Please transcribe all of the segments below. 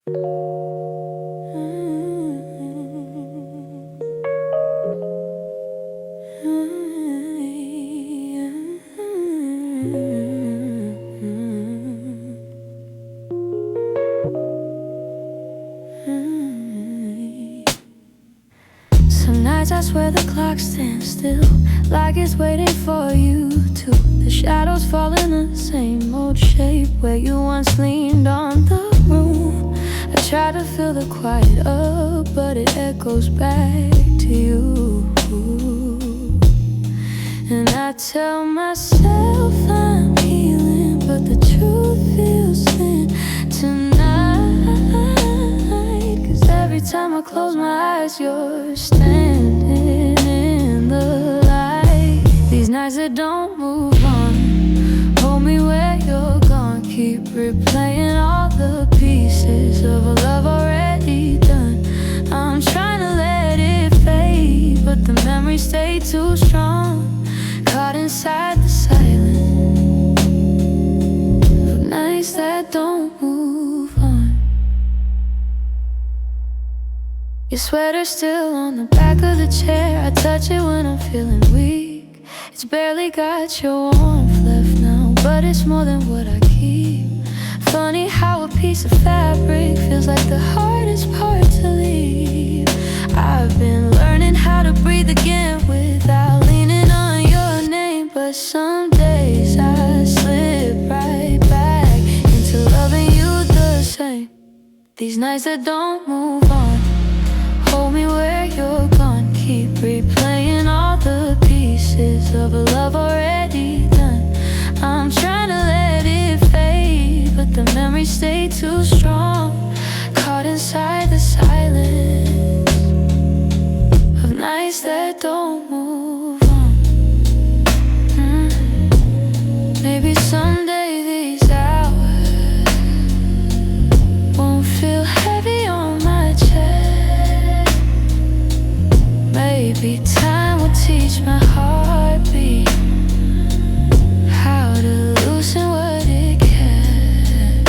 Some nights I swear the clock stands still, like it's waiting for you to. The shadows fall in the same old shape where you once leaned on the room. I try to fill the quiet up, but it echoes back to you. And I tell myself I'm healing, but the truth feels thin tonight. 'Cause every time I close my eyes, you're standing in the light. These nights that don't move on, hold me where you're gone. Keep replaying all the pieces of a love already done. I'm trying to let it fade, but the memories stay too strong. Caught inside the silence of nights that don't move on. Your sweater's still on the back of the chair. I touch it when I'm feeling weak. It's barely got your warmth left now, but it's more than what I keep. Funny how a piece of fabric feels like the hardest part to leave. I've been learning how to breathe again without leaning on your name, but some days I slip right back into loving you the same. These nights that don't move on, hold me where you're gone. Keep replaying all the pieces of a love already done. I'm trying to let it fade, but the memories stay too strong. Caught inside the silence of nights that don't move on. Maybe someday these hours won't feel heavy on my chest. Maybe time will teach my heartbeat how to loosen what it can.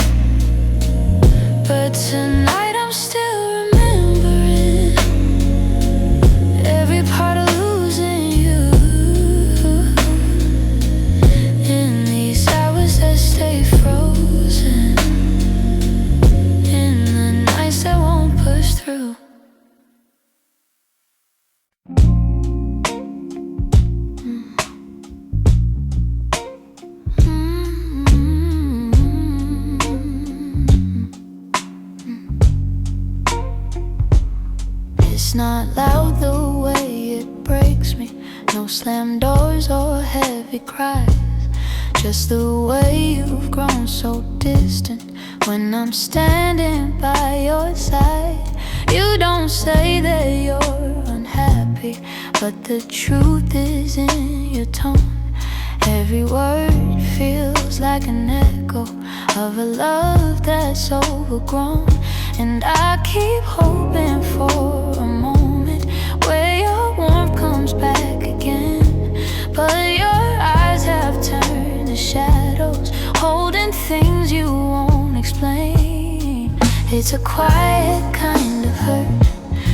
But tonight I'm still remembering every part of losing you. In these hours that stay frozen, in the nights that won't push through. It's not loud the way it breaks me, no slam doors or heavy cries. Just the way you've grown so distant when I'm standing by your side. You don't say that you're unhappy, but the truth is in your tone. Every word feels like an echo of a love that's overgrown. And I keep hoping for a moment where your warmth comes back again. But your eyes have turned to shadows, holding things you won't explain. It's a quiet kind of hurt,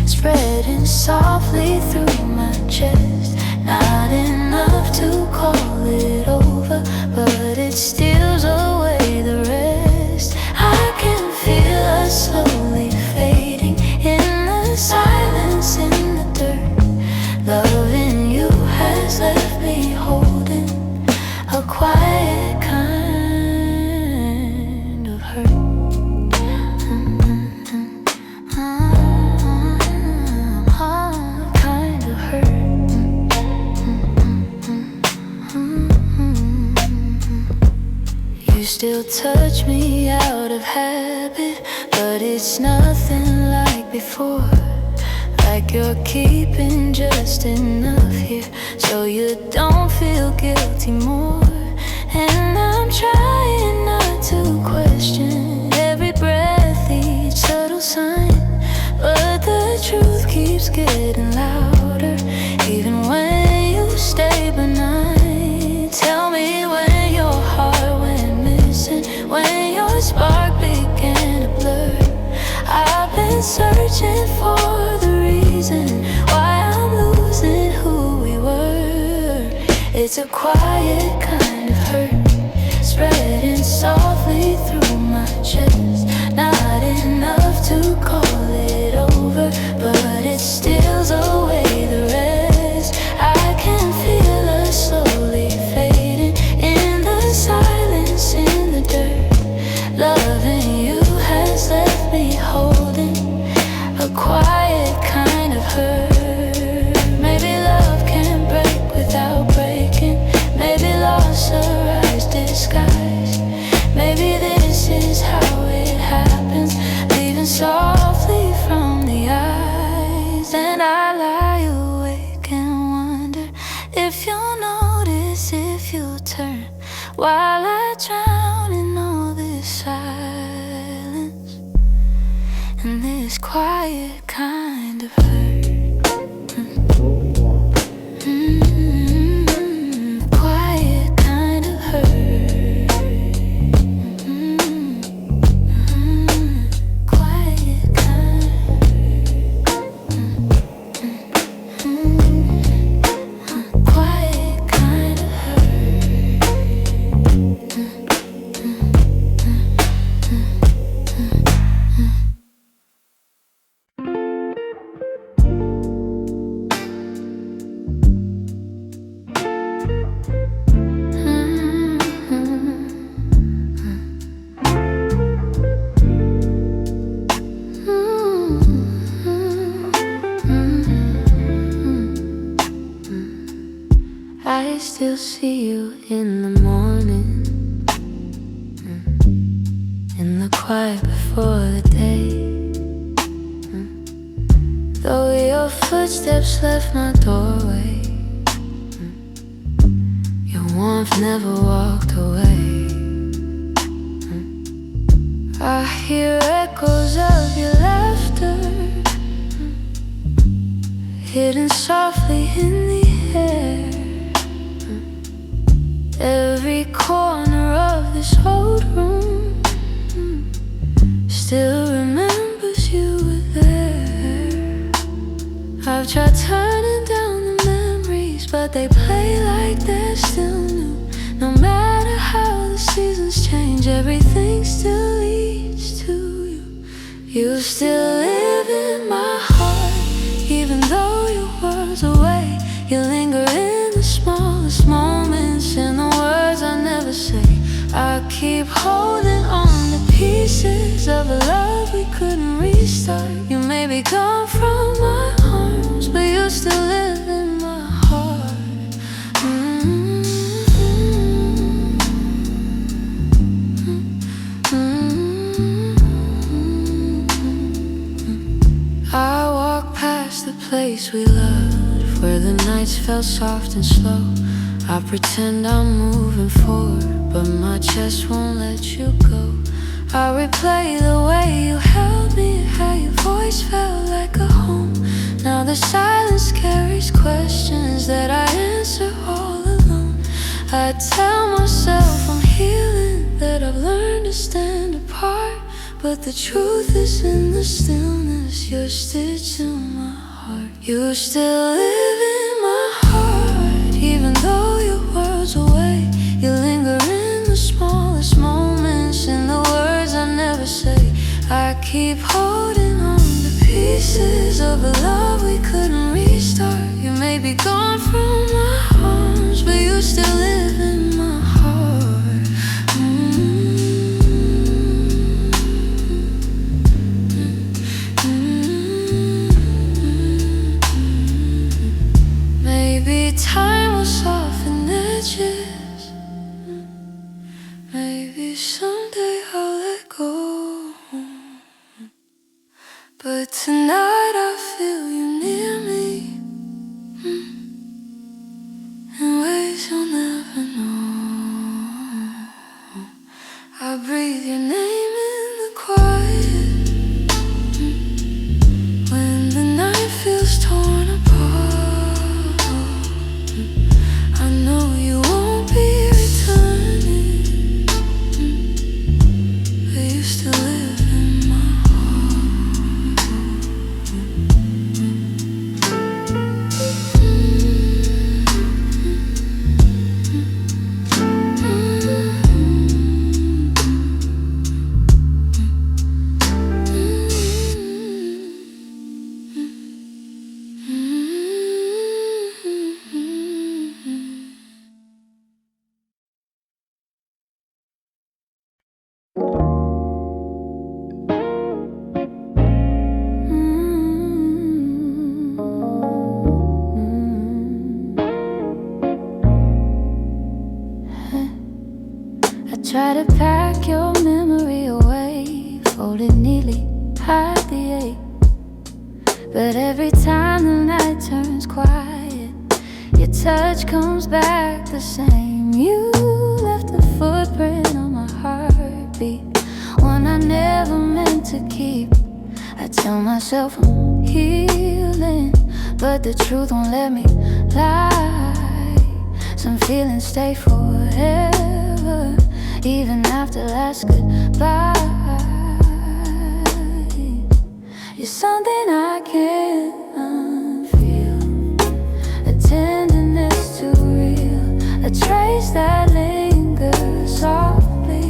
spreading softly through my chest. Not enough to call it over, but it steals away the rest. I can feel us slowly fading in the silence, in the dirt. Loving you has left me holding a quiet kind of hurt. Kind of hurt. You still touch me out of habit, but it's nothing like before. Like you're keeping just enough here so you don't feel guilty more. And I'm trying not to question every breath, each subtle sign, but the truth keeps getting louder even when you stay benign. Tell me when your heart went missing, when your spark began to blur. been searching for the reason why I'm losing who we were. It's a quiet kind of hurt, spreading softly through my chest. Not enough to call it over, but it steals away the rest. I can feel us slowly fading in the silence, in the dirt. Loving you has left me holding a quiet kind of hurt. Maybe love can break without breaking. Maybe loss arrives disguised. Maybe this is how it happens, leaving softly from the eyes. And I lie awake and wonder if you'll notice, if you'll turn, while I drown in all this silence and this quiet kind of hurt. Quiet kind of hurt. Quiet kind of quiet kind of I still see you in the morning, in the quiet before the day. Though your footsteps left my doorway, your warmth never walked away. I hear echoes of your laughter, hidden softly in the air. Every corner of this old room still remembers you were there. I've tried turning down the memories, but they play like they're still new. No matter how the seasons change, everything still leads to you. You still live in my heart, even though your world's away. You linger in the smallest moments, in the words I never say. I keep holding on to pieces of a love we couldn't restart. You may be gone from my arms, but you still live in my heart. I walk past the place we loved, where the nights felt soft and slow. I pretend I'm moving forward, but my chest won't let you go. I replay the way you held me, how your voice felt like a home. Now the silence carries questions that I answer all alone. I tell myself I'm healing, that I've learned to stand apart, but the truth is in the stillness. You're stitched in my heart. You still live in my heart, even though your world's away. You linger in the smallest moments, in the words I never say. I keep holding on to pieces of a love we couldn't restart. You may be gone from my arms, but you still live in my heart. Maybe time will soften edges. Maybe someday I'll let go. But tonight I feel you near me, in ways you'll never know. I breathe your name in the quiet, when the night feels torn apart. I know you won't be returning, but you still live in my heart. to pack your memory away, fold it neatly, hide the ache. But every time the night turns quiet, your touch comes back the same. You left a footprint on my heartbeat, one I never meant to keep. I tell myself I'm healing, but the truth won't let me lie. Some feelings stay forever, even after last goodbye. You're something I can't unfeel, a tenderness too real, a trace that lingers softly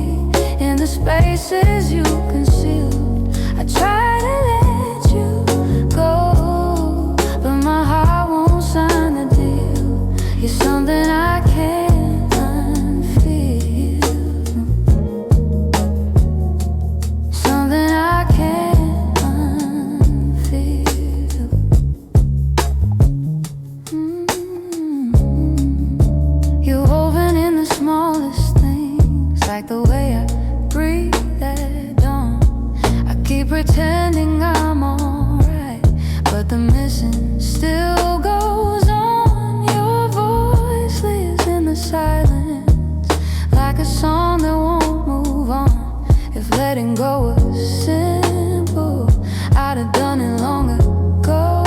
in the spaces you concealed. I try to let you go, but my heart won't sign the deal. You're something I can't unfeel, something I can't unfeel. You're woven in the smallest things, like the way I breathe at dawn. I keep pretending I'm alright, but the missing still goes on. Your voice lives in the silence, like a song that won't move on. If letting go was simple, I'd have done it long ago.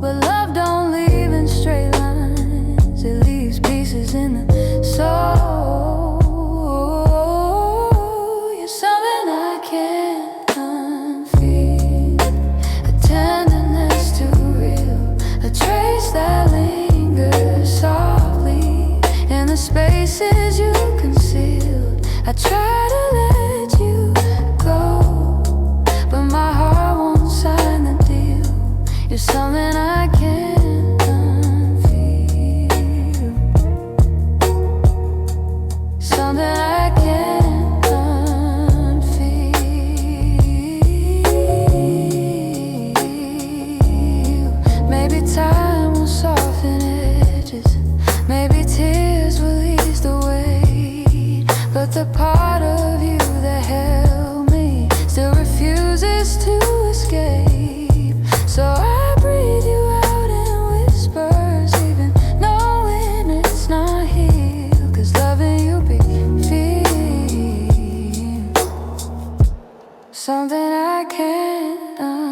But love don't leave in straight lines, it leaves pieces in the soul. You're something I can't unfeel, a tenderness too real, a trace that lingers softly in the spaces you concealed. I try to let you go, but my heart won't sign the deal. You're something I can't unfeel, something I can't unfeel. Maybe time will soften edges, maybe tears will ease the weight, but the part of you that held me still refuses to escape. So I breathe you out in whispers, even knowing it's not healed, 'cause loving you be feel something I can't unfeel.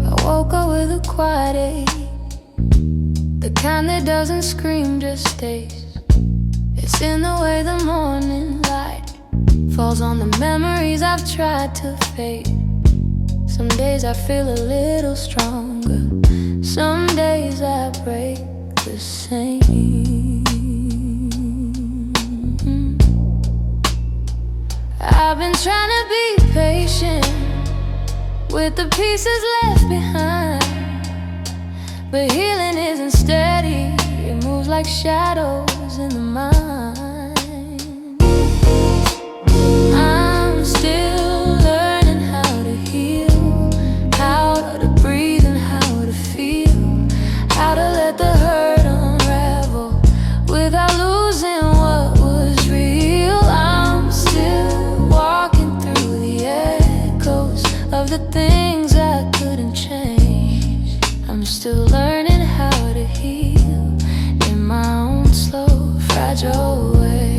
I woke up with a quiet ache, the kind that doesn't scream, just stays. It's in the way the morning light falls on the memories I've tried to fade. Some days I feel a little stronger, some days I break the same. I've been trying to be patient with the pieces left behind, but healing isn't steady, it moves like shadows in the mind. I'm still learning how to heal, how to breathe and how to feel, how to let the hurt unravel without losing what was real. I'm still walking through the echoes of the things I couldn't change. I'm still learning how to heal in my own slow, fragile way.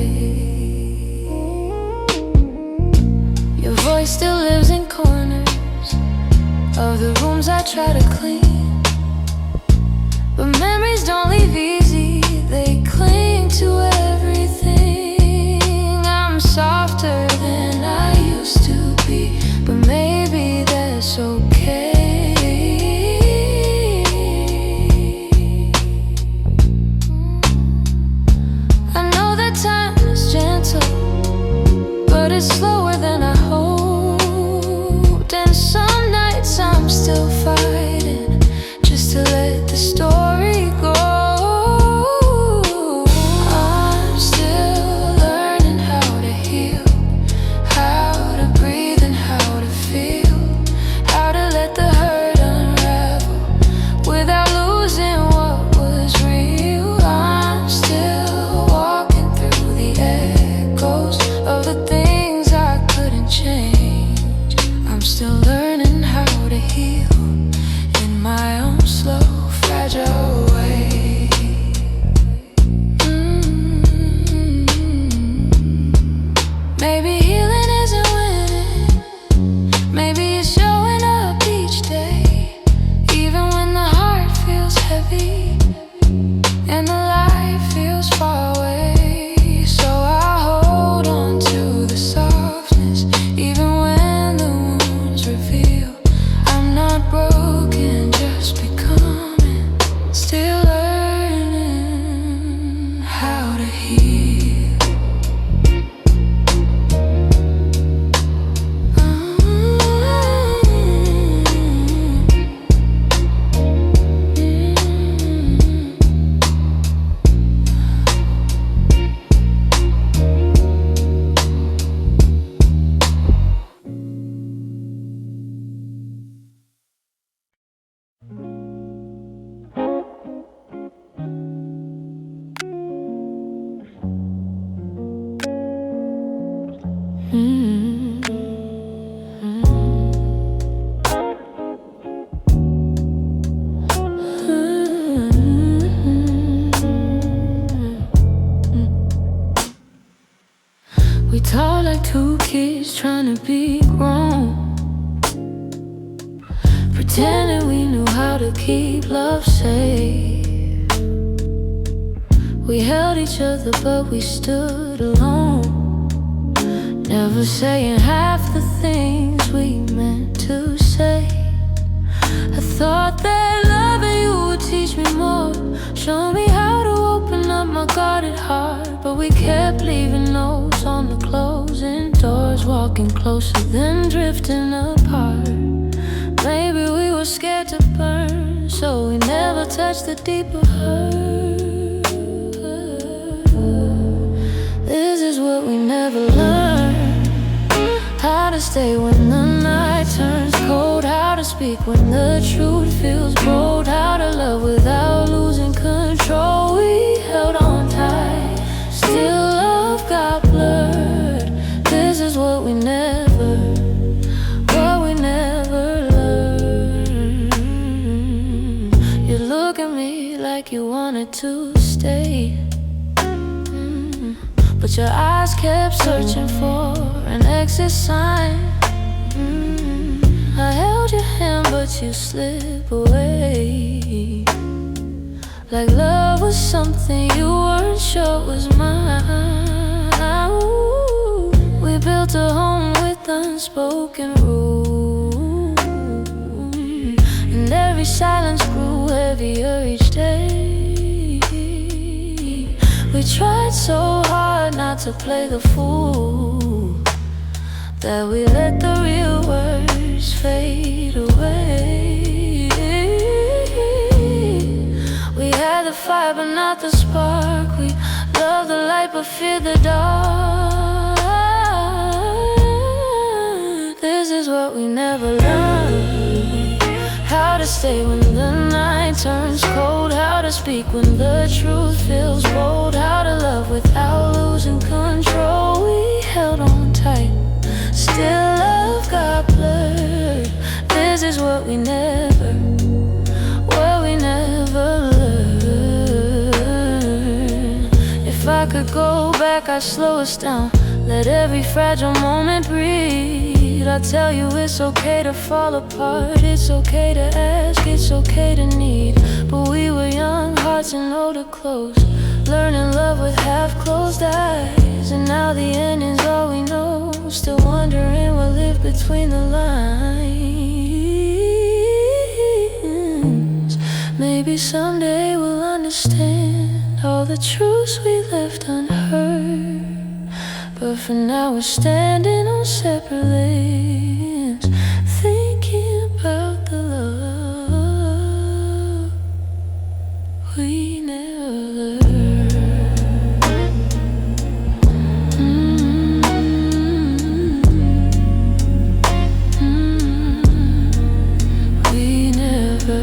Your voice still lives in corners of the rooms I try to clean, but memories don't leave easy, they cling to everything. I'm softer than I used to be, but maybe that's okay. I know that time has changed, heal in my own slow, fragile way. Maybe healing isn't winning. Maybe it's showing up each day, even when the heart feels heavy and the light feels far away. So I hold on to the softness, even when the wounds reveal I'm not broken, just becoming, still learning how to heal. We talk like two kids trying to be grown, pretending we knew how to keep love safe. We held each other but we stood alone, never saying half the things we meant to say. I thought that loving you would teach me more, show me how to open up my guarded heart. But we kept leaving notes on the closing doors, walking closer then drifting apart. Maybe we were scared to burn, so we never touched the deeper hurt. This is what we never learned: how to stay when the night turns cold, how to speak when the truth feels bold, how to love without losing control. We held on tight, still love got blurred. This is what we never learned. You look at me like you wanted to stay, but your eyes kept searching for an exit sign. I held your hand but you slip away, like love was something you weren't sure was mine. Ooh, we built a home with unspoken rules, and every silence grew heavier each day. We tried so hard not to play the fool, that we let the real words fade away. We had the fire but not the spark. We loved the light but feared the dark. This is what we never learned: how to stay when the night turns cold, how to speak when the truth feels bold, how to love without losing control. We held on tight, still love got blurred. This is what we never learned. If I could go back, I'd slow us down, let every fragile moment breathe. I'd tell you it's okay to fall apart, it's okay to ask, it's okay to need. But we were young hearts and older clothes, learning love with half-closed eyes. And now the ending's all we know, still wondering what lived between the lines. Maybe someday we'll understand all the truths we left unheard, but for now we're standing on separate lanes, thinking about the love we never learned. We never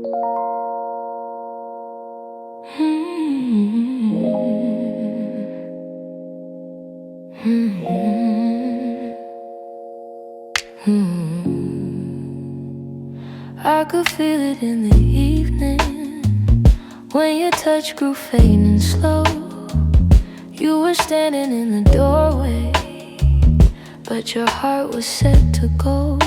I could feel it in the evening when your touch grew faint and slow. You were standing in the doorway, but your heart was set to go.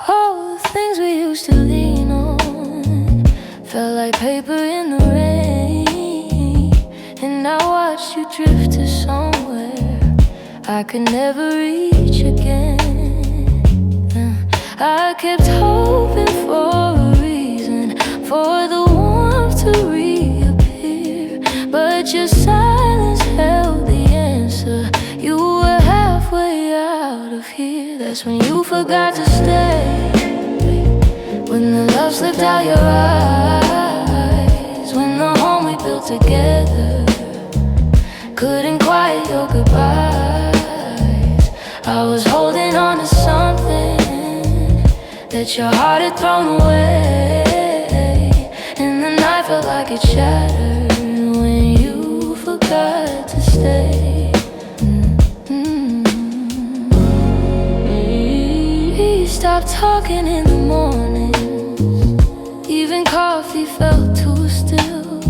All the things we used to lean on felt like paper in the rain, and I watched you drift to somewhere I could never reach again. I kept hoping for a reason for the warmth to reappear, but your silence held the answer. You were halfway out of here. That's when you forgot to stay, when the love slipped out your eyes, when the home we built together couldn't quiet your goodbyes. I was holding on to something that your heart had thrown away, and the night felt like it shattered when you forgot to stay. We stopped talking in the mornings, even coffee felt too still.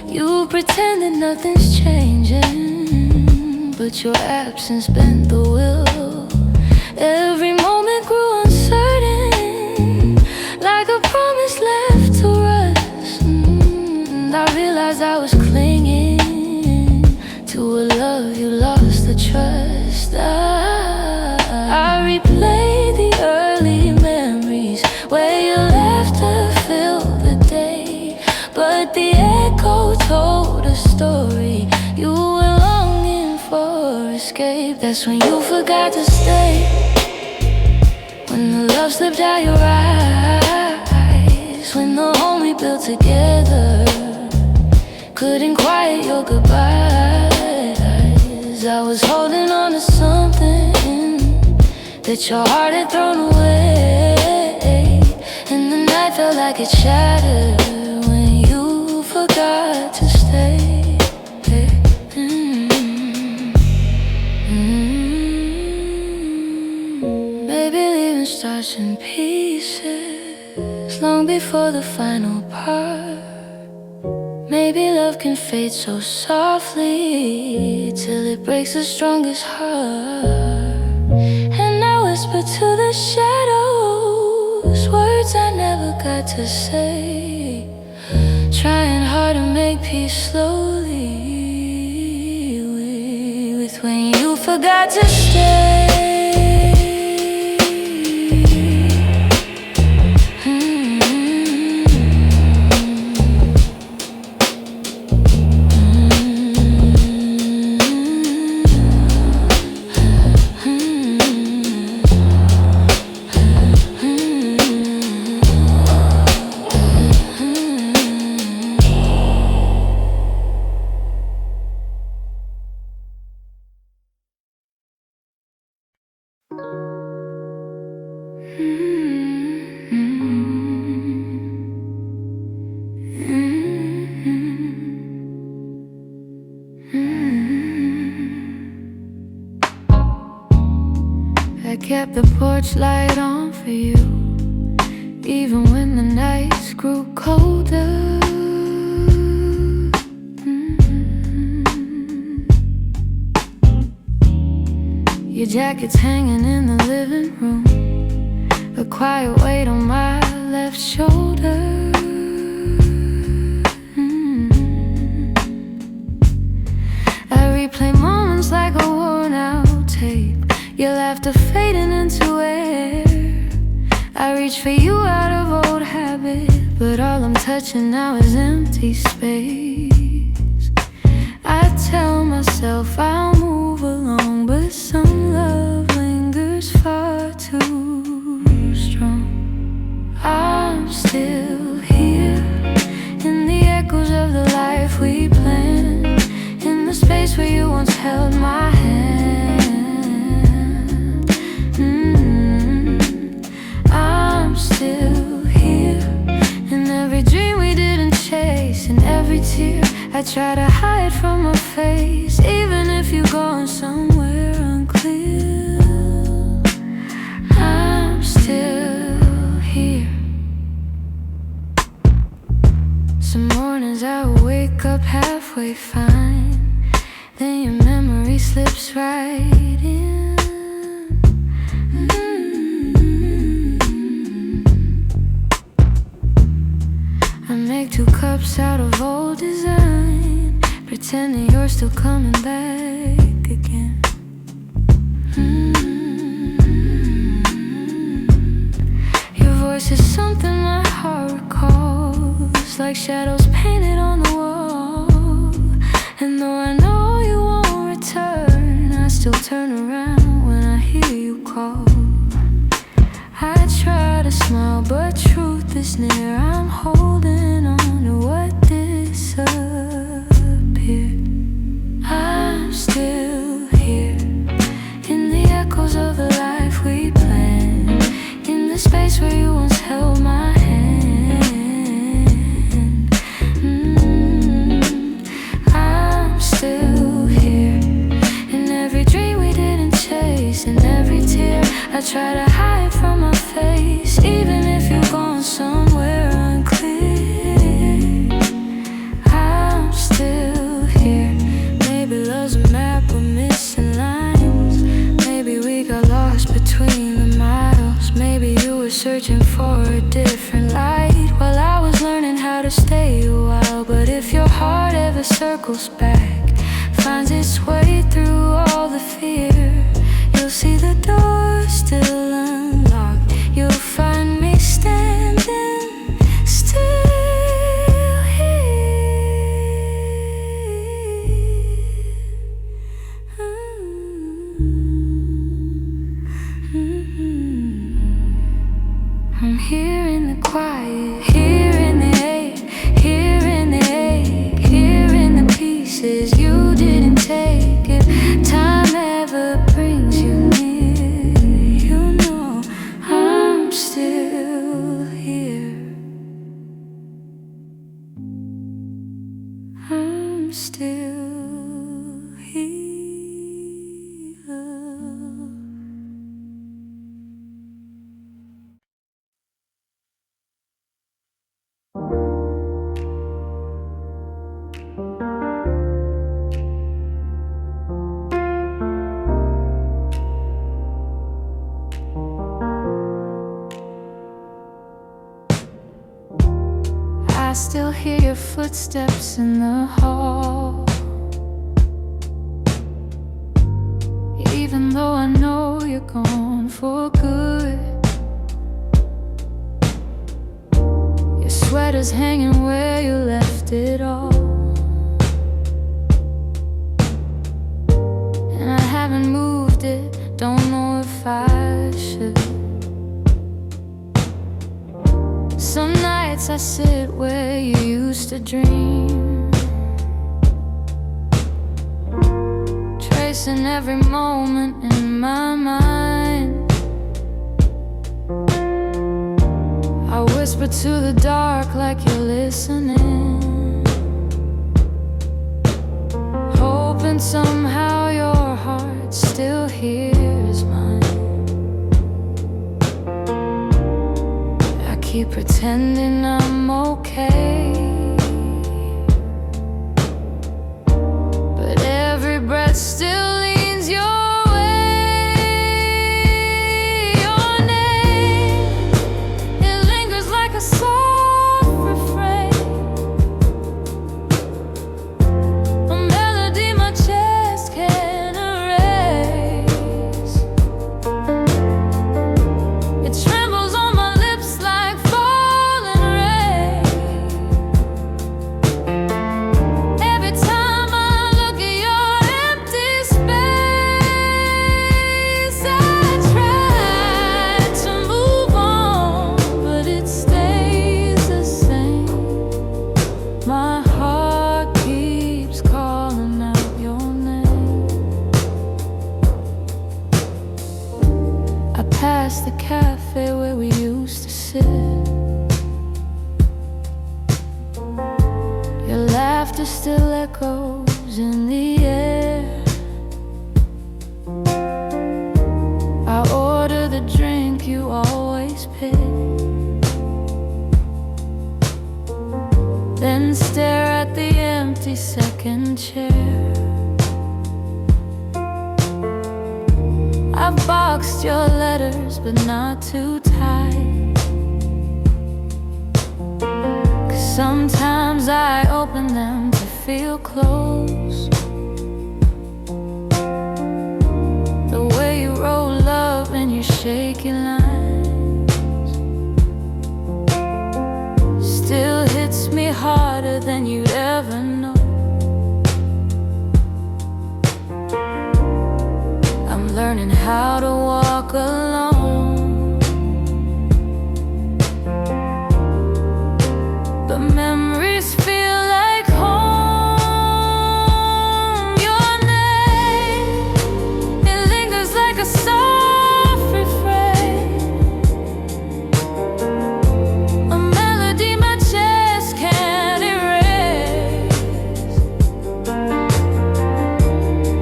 You pretended nothing's changing, but your absence bent the will. Every moment grew uncertain, like a promise left to rust. And I realized I was clinging to a love you lost the trust. I replayed the early memories where your laughter filled the day, but the echo told a story. You were longing for escape. That's when you forgot to stay, when the love slipped out your eyes, when the home we built together couldn't quiet your goodbyes. I was holding on to something that your heart had thrown away, and the night felt like it shattered when you forgot to stay. Maybe leaving starts in pieces long before the final part. Maybe love can fade so softly till it breaks the strongest heart. And I whisper to the shadows words I never got to say, trying hard to make peace slowly with when you forgot to stay. I kept the porch light on for you, even when the nights grew colder. Your jacket's hanging in the living room, a quiet weight on my left shoulder. I replay moments like a worn out tape, your laughter fading into air. I reach for you out of old habit, but all I'm touching now is empty space. I tell myself I'll move along, but some love lingers far too strong. I'm still here in the echoes of the life we planned, in the space where you once held my hand. I'm still here in every tear I try to hide from my face. Even if you're going somewhere unclear, I'm still here. Some mornings I wake up halfway fine, then your memory slips right in. I make 2 cups out of old design, pretending you're still coming back again. Your voice is something my heart recalls, like shadows painted on the wall. And though I know you won't return, I still turn around when I hear you call. I try to smile, but truth is near. I'm holding on to what disappeared. I'm still here, in the echoes of the life we planned, in the space where you once held my hand. I'm still here, in every dream we didn't chase, in every tear I try to hide from my face. Even if you're going somewhere unclear, I'm still here. Maybe love's a map with missing lines, maybe we got lost between the miles. Maybe you were searching for a different light while I was learning how to stay a while. But if your heart ever circles back, finds its way through all the fear, you'll see the door still unlocked. You'll find me standing still here. I'm here in the quiet, here in the ache, here in the ache, here in the pieces you didn't take. If time ever brings you near, you know I'm still here. I'm still here. I still hear your footsteps in the hall, even though I know you're gone for good. Your sweater's hanging where you left it all, and I haven't moved it, don't know if I should. Some nights I sit where you used to dream, tracing every moment in my mind. I whisper to the dark like you're listening, hoping somehow your heart still hears mine. Keep pretending I'm okay, but every breath still leans your way. Your name, it lingers like a soft refrain, a melody my chest can't erase. It trembles on my lips like falling rain. Every time I look at your empty space, I try to move on, but it stays the same. My heart keeps calling out your name. I pass the cafe where we used to sit. Your laugh laughter still echoes in the air. I order the drink you always pick, then stare at the empty second chair. I've boxed your letters, but not too tight, 'cause sometimes I open them to feel close. The way you roll up in your shaky lines still hits me harder than you'd ever know. I'm learning how to walk alone, but memories feel like home. Your name, it lingers like a soft refrain, a melody my chest can't erase.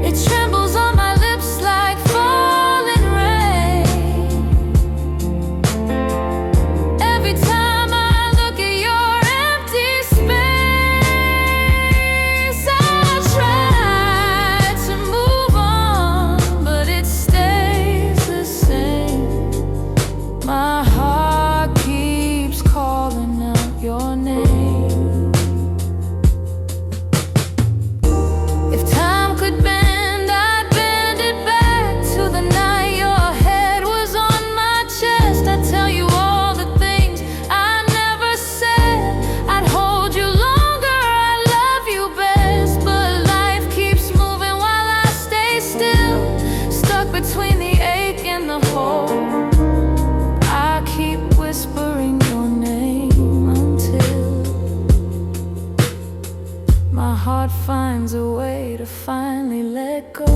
It trembles on my lips like falling rain. Every time I look at your empty space, I try to move on, but it stays the same. My heart keeps calling out your name. If time could bend, I'd bend it back to the night your head was on my chest. I'd tell you all the things I never said. I'd hold you longer, I love you best. But life keeps moving while I stay still, stuck between the ache and the hole. I keep whispering your name until my heart finds a way to finally let go.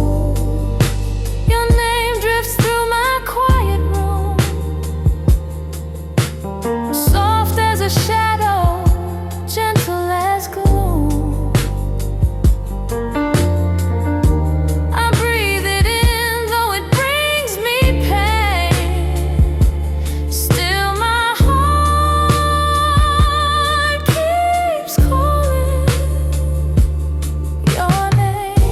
Your name drifts through my quiet room, soft as a shadow, gentle as gloom. I breathe it in, though it brings me pain. Still my heart keeps calling your name.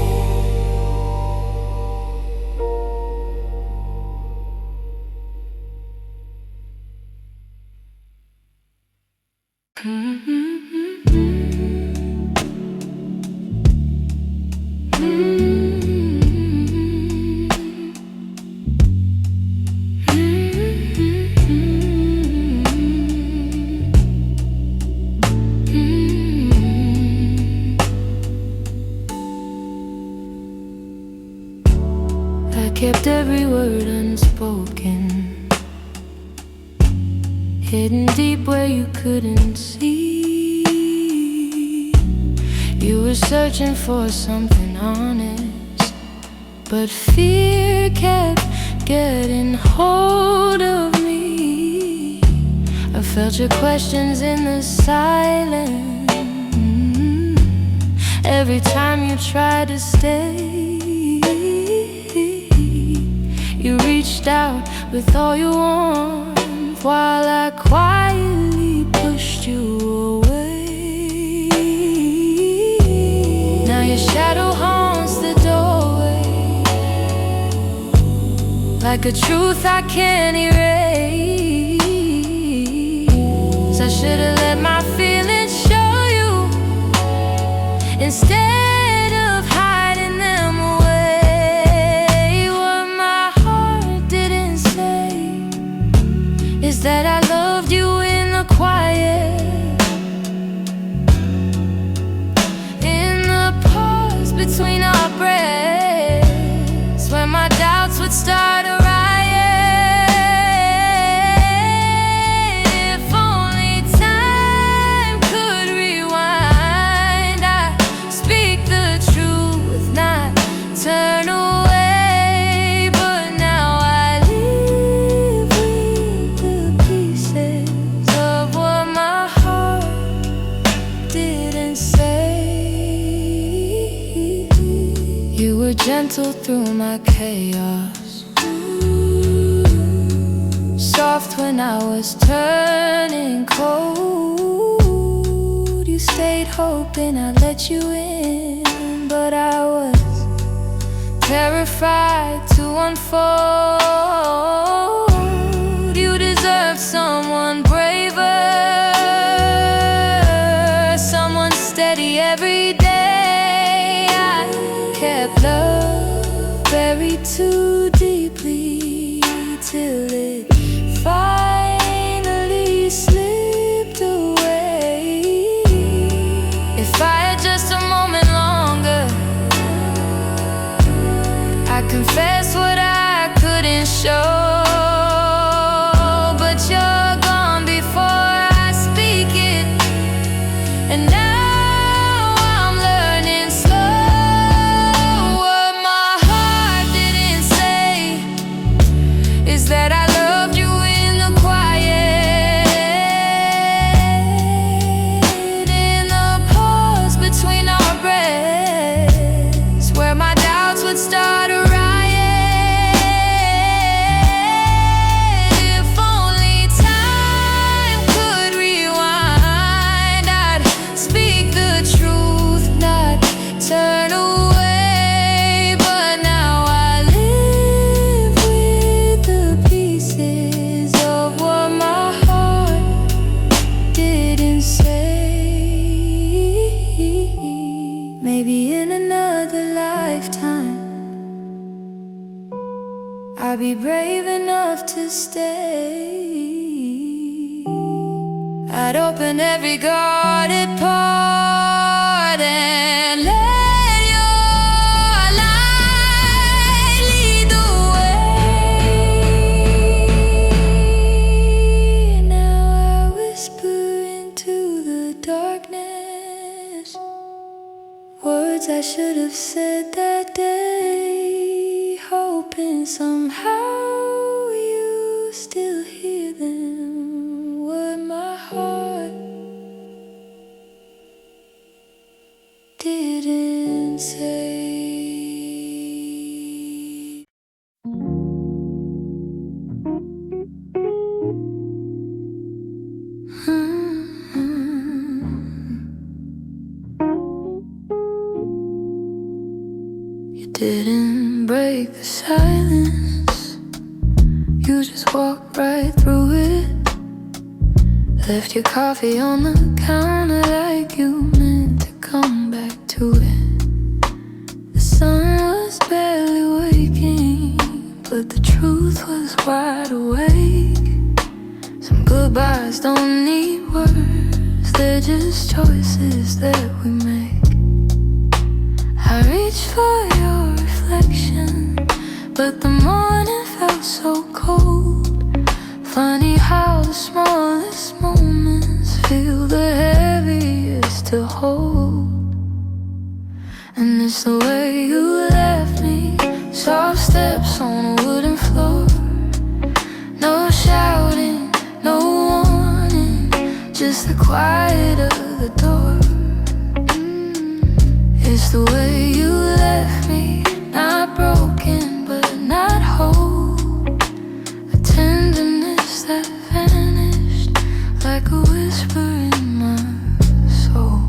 I kept every word unspoken, hidden deep where you couldn't see. You were searching for something honest, but fear kept getting hold of me. I felt your questions in the silence every time you tried to stay. You reached out with all your warmth while I quietly pushed you away. Now your shadow haunts the doorway, like a truth I can't erase. I should've let my feelings show you instead of hiding them away. What my heart didn't say is that I loved you in the quiet, in the pause between our breaths, when my doubts would start a riot. If only time could rewind, I speak the truth, not turn away. But now I live with the pieces of what my heart didn't say. gentle through my chaos, soft when I was turning cold. You stayed hoping I'd let you in, but I was terrified to unfold. You deserve someone braver, someone steady every day. I kept love buried too deeply till it finally slipped away. If I had just a moment longer, I confess what I couldn't show. But you're gone before I speak it, and now I'm learning slow. What my heart didn't say is that I loved you in the quiet, in the pause between our breaths, where my doubts would start a riot. If only time could rewind, I'd speak the truth, not turn away. But now I live with the pieces of what my heart didn't say. Maybe in another lifetime I'll be brave enough to stay. I'd open every guarded part and let your light lead the way. Now I whisper into the darkness words I should have said that day, hoping somehow you still hear them. What my heart didn't say. You didn't break the silence, you just walked right through it. Left your coffee on the counter like you meant to come back to it. The sun was barely waking, but the truth was wide awake. Some goodbyes don't need words, they're just choices that we make. I reached for your reflection, but the morning felt so cold. Funny how the smallest moments feel the heaviest to hold. And it's the way you left me, soft steps on a wooden floor. No shouting, no warning, just the quiet of the door. It's the way you left me, not broken but not whole. A tenderness that vanished like a whisper in my soul.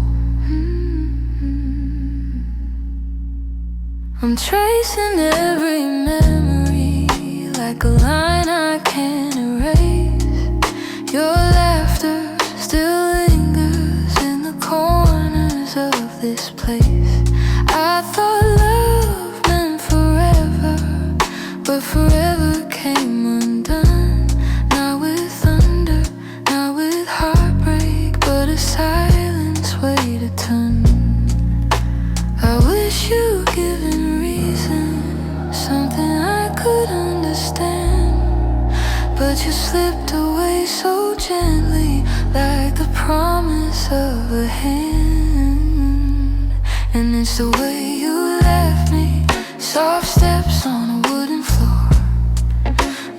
I'm tracing every memory like a line I can't erase. Your laughter still lingers in the corners of this place. I thought love meant forever, but forever came undone. Not with thunder, not with heartbreak, but a silence weighed a ton. I wish you'd given reason, something I could understand, but you slipped away so gently, like the promise of a hand. And it's the way you left me, soft steps on a wooden floor.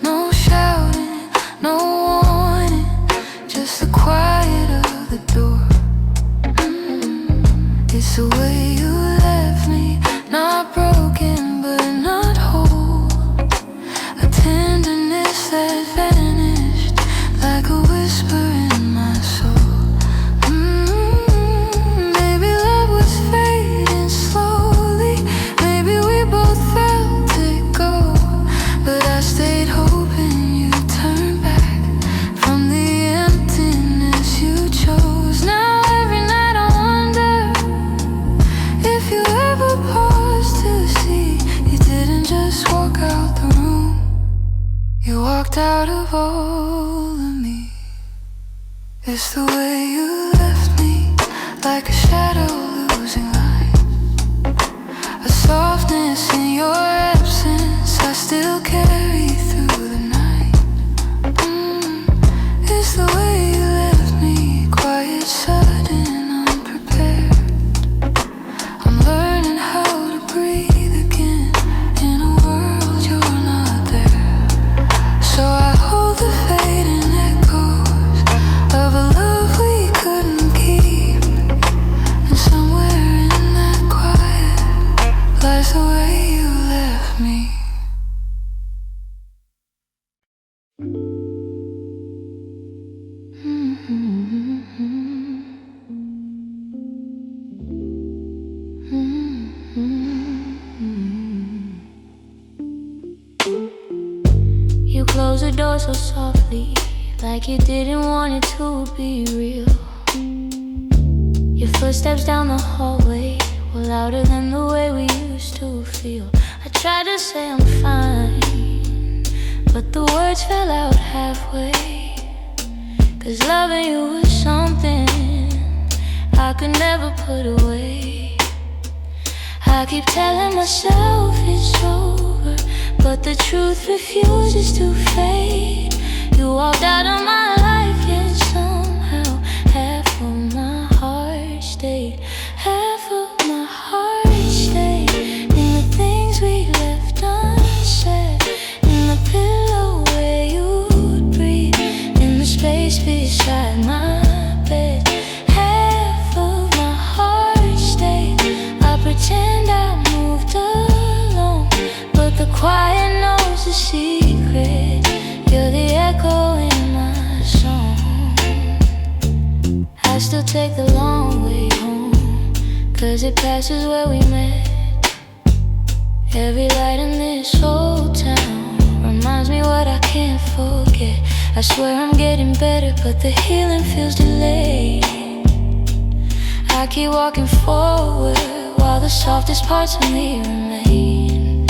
No shouting, no warning, just the quiet of the door. It's the way you left me, not broken but It's the way you left me, like a shadow losing light. A softness in your absence I still carry through the night. It's the way you left me, quiet, sudden, unprepared. I'm learning how to breathe again in a world you're not there. So I hold the fading echoes of a love we couldn't keep. And somewhere in that quiet lies the way you left me. You closed the door so softly, like you didn't want it to be real. Your footsteps down the hallway were louder than the way we used to feel. I tried to say I'm fine, but the words fell out halfway. 'Cause loving you was something I could never put away. I keep telling myself it's over, but the truth refuses to fade. You walked out of my life, yet somehow half of my heart stayed. Half of my heart stayed in the things we left unsaid, in the pillow where you'd breathe, in the space beside my bed. Half of my heart stayed. I pretend I moved alone, but the quiet knows the secret. You're the echo in my song. I still take the long way home, 'cause it passes where we met. Every light in this old town reminds me what I can't forget. I swear I'm getting better, but the healing feels delayed. I keep walking forward while the softest parts of me remain.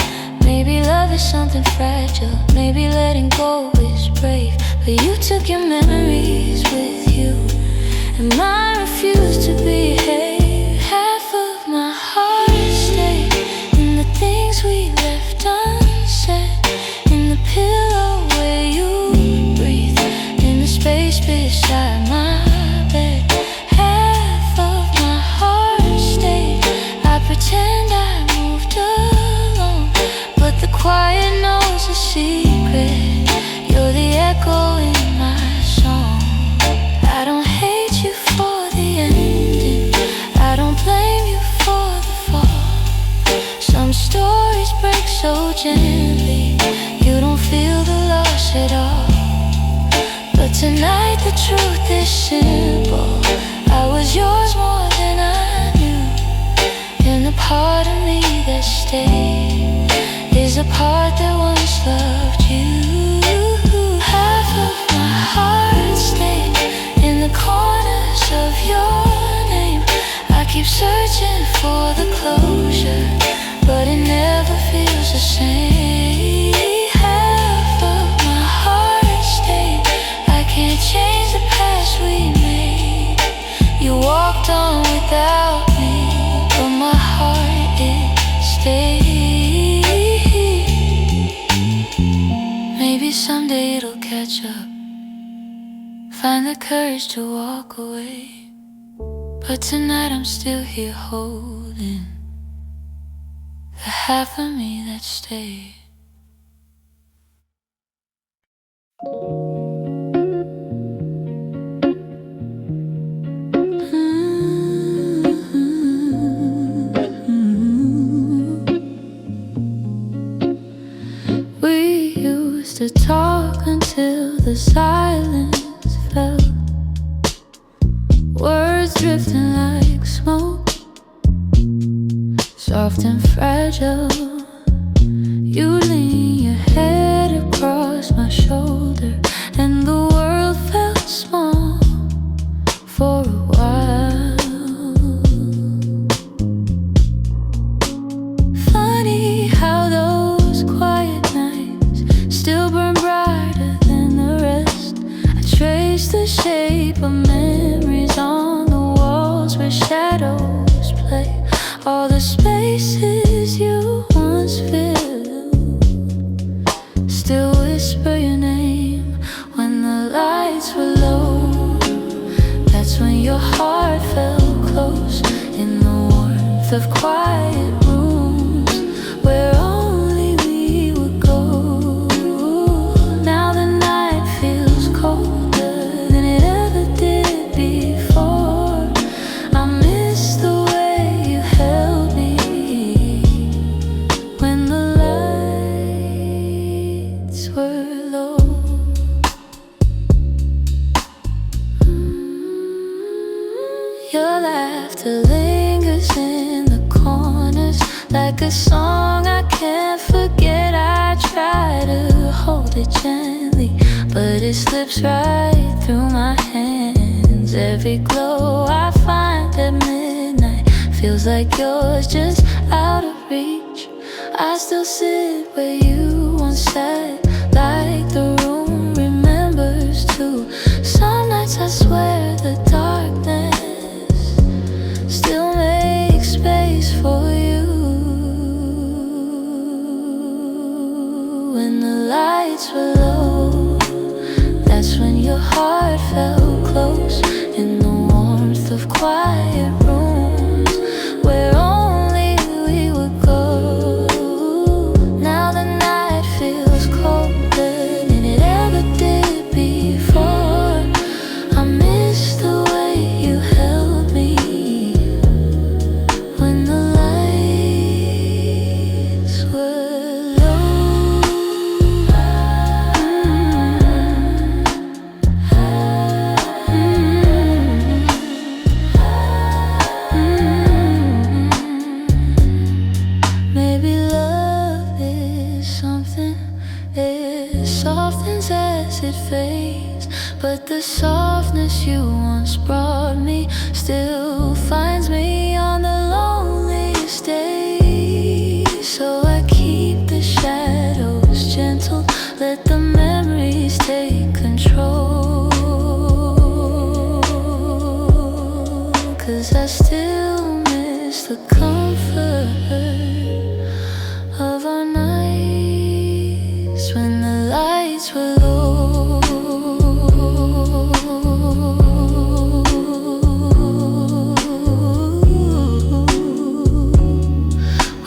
Maybe love is something fragile, maybe letting go is brave. But you took your memories with you, and mine refused to behave. Half of my heart stayed in the things we left unsaid, in the pillow where you breathe, in the space beside my bed. Half of my heart stayed. I pretend I moved alone, but the quiet knows the secret. You're the echo in my song. I don't hate you for the ending, I don't blame you for the fall. Some stories break so gently, you don't feel the loss at all. But tonight the truth is simple, I was yours more than I knew. And the part of me that stayed is a part that once loved you. Half of my heart stayed in the corners of your name. I keep searching for the closure, but it never feels the same. Half of my heart stayed. I can't change the past we made. You walked on without me, but my heart, it stayed. Maybe someday it'll catch up, find the courage to walk away. But tonight I'm still here holding the half of me that stayed. We used to talk until the silence fell, words drifting like smoke, soft and fragile. You lean your head across my shoulder, and the world felt small for a while. Funny how those quiet nights still burn brighter than the rest. I traced miss the shape of memories on the walls where shadows play. All the spaces you once filled still whisper your name when the lights were low. That's when your heart felt close in the warmth of quiet rooms where only we would go. Now the night feels colder than it ever did before. I miss the way you held me when the lights were low. Your laughter lingers in the corners like a song I can't forget. I try to hold it gently, but it slips right through my hands. Every glow I find at midnight feels like yours, just out of reach. I still sit where you once sat, like the room remembers too. Some nights I swear the darkness still make space for you. When the lights were low, that's when your heart felt close in the warmth of quiet rooms where only we would go. Now the night feels colder than it ever did before. I miss the way you held me when the lights were low. Maybe love is something, it softens as it fades, but the softness you once brought me still finds me on the loneliest days. So I keep the shadows gentle, let the memories take control. 'Cause I still miss the comfort of our nights when the lights were low.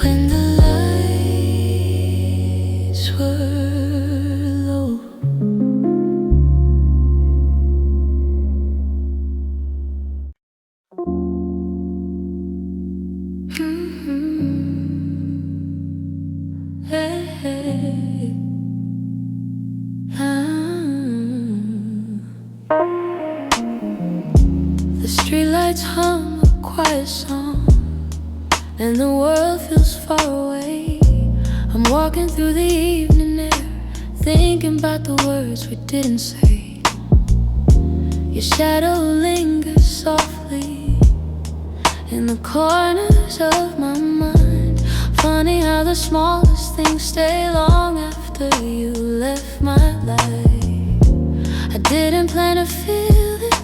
When the lights were low. Hey, hey. The streetlights hum a quiet song, and the world feels far away. I'm walking through the evening air, thinking about the words we didn't say. Your shadow lingers softly in the corners of my mind. Funny how the smallest things stay long after you left my life. I didn't plan to feel this,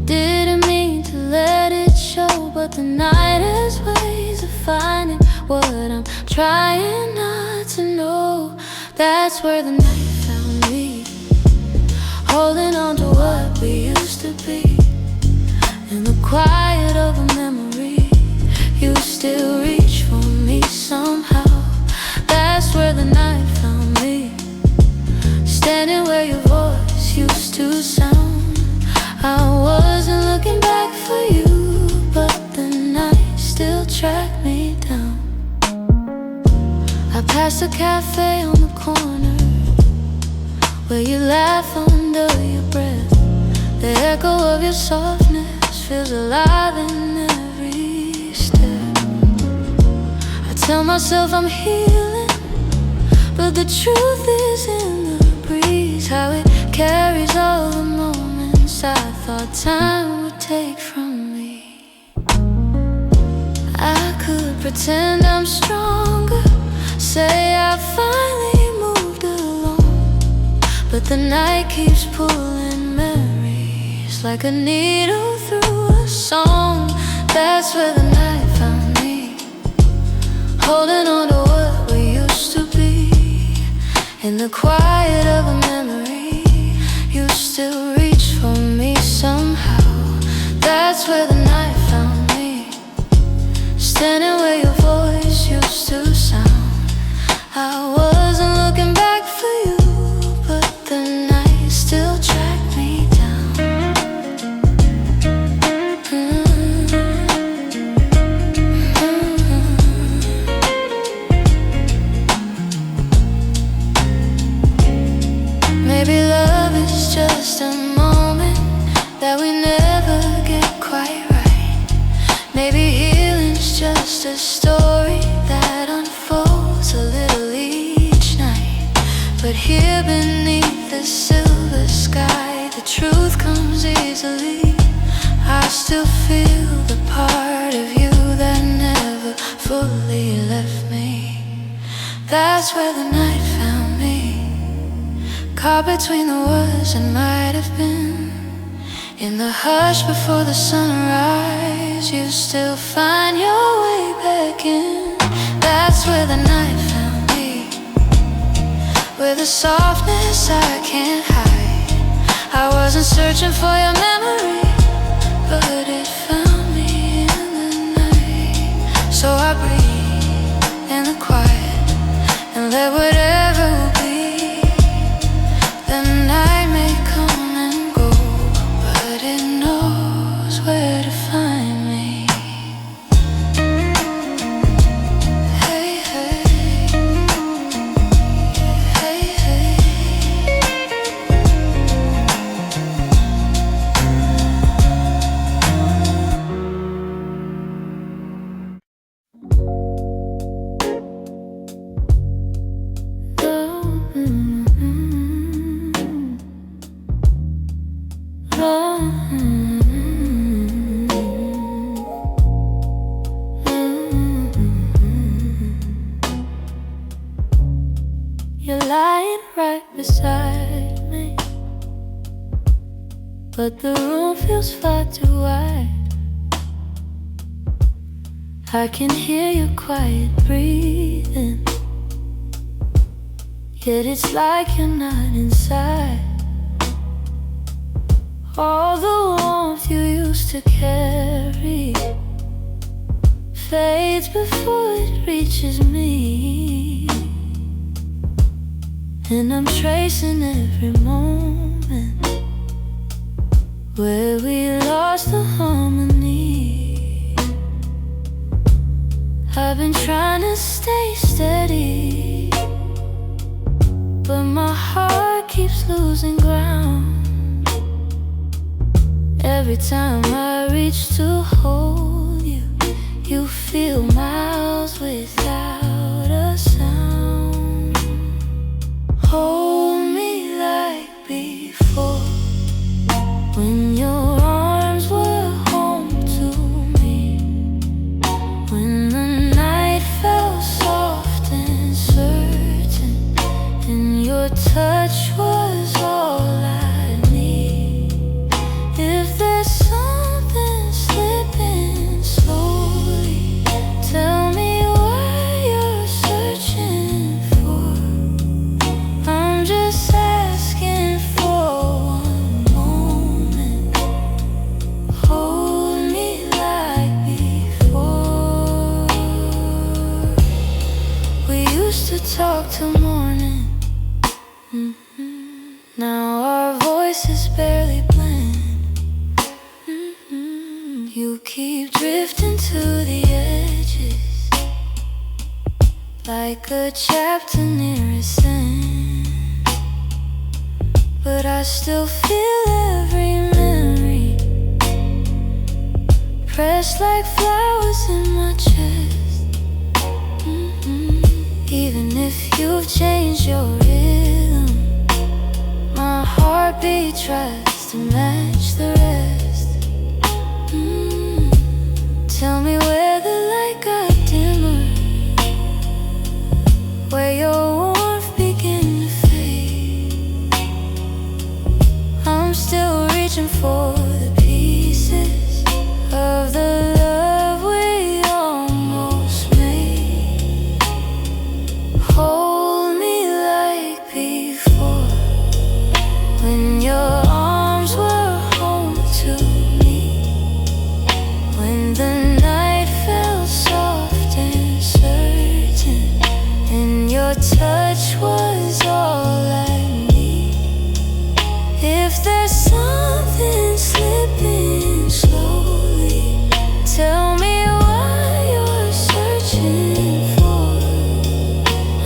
didn't mean to let it show, but the night has ways of finding what I'm trying not to know. That's where the night found me, holding on to what we used to be. In the quiet of a memory, you still reach for me somehow. That's where the night found me, standing where your voice used to sound. I wasn't looking back for you, but the night still tracked me down. I passed a cafe on the corner where you laugh under your breath. The echo of your softness feels alive in every step. I tell myself I'm healing, but the truth is in the breeze, how it carries all the moments I thought time would take from me. I could pretend I'm stronger, say I finally moved along, but the night keeps pulling memories just like a needle through a song. That's where the night found me, holding on to what we used to be. In the quiet of a memory, you still reach for me somehow. That's where the night found me, standing where your voice used to sound. I wasn't looking back for you, but the night still tracked me down. Maybe love is just a moment that we never get quite right. Maybe healing's just a story that unfolds a little each night. But here beneath the silver sky, the truth comes easily. I still feel the part of you that never fully left me. That's where the night found me, caught between the words that might have been. In the hush before the sunrise, you still find your way back in. That's where the night found me, with a softness I can't hide. I wasn't searching for your memory, but it found me in the night. So I breathe in the quiet and let whatever will be. The night may come and go, but it knows where to find me. Hey, hey, hey, hey. You're lying right beside me, but the room feels far too wide. I can hear your quiet breathing, yet it's like you're not inside. All the warmth you used to carry fades before it reaches me, and I'm tracing every moment where we lost the harmony. I've been trying to stay steady, but my heart keeps losing ground. Every time I reach to hold you, you feel miles without a sound. Hold me like before, when your arms were home to me, when the night felt soft and certain, and your touch was all I need. If there's something slipping slowly, tell me what you're searching for. I'm just asking for one moment. Hold me like before. We used to talk till morning. Now our voices barely blend. You keep drifting to the edges, like a chapter near its end. But I still feel every memory, pressed like flowers in my chest. Even if you've changed your rhythm, my heartbeat tries to match the rest. Tell me where the light got dimmer, where your warmth began to fade. I'm still reaching reaching for the pieces of the love we almost made. Hold me like before, when your arms were home to me, when the night felt soft and certain, and your touch was all I need. If there's something slipping slowly, tell me what you're searching for.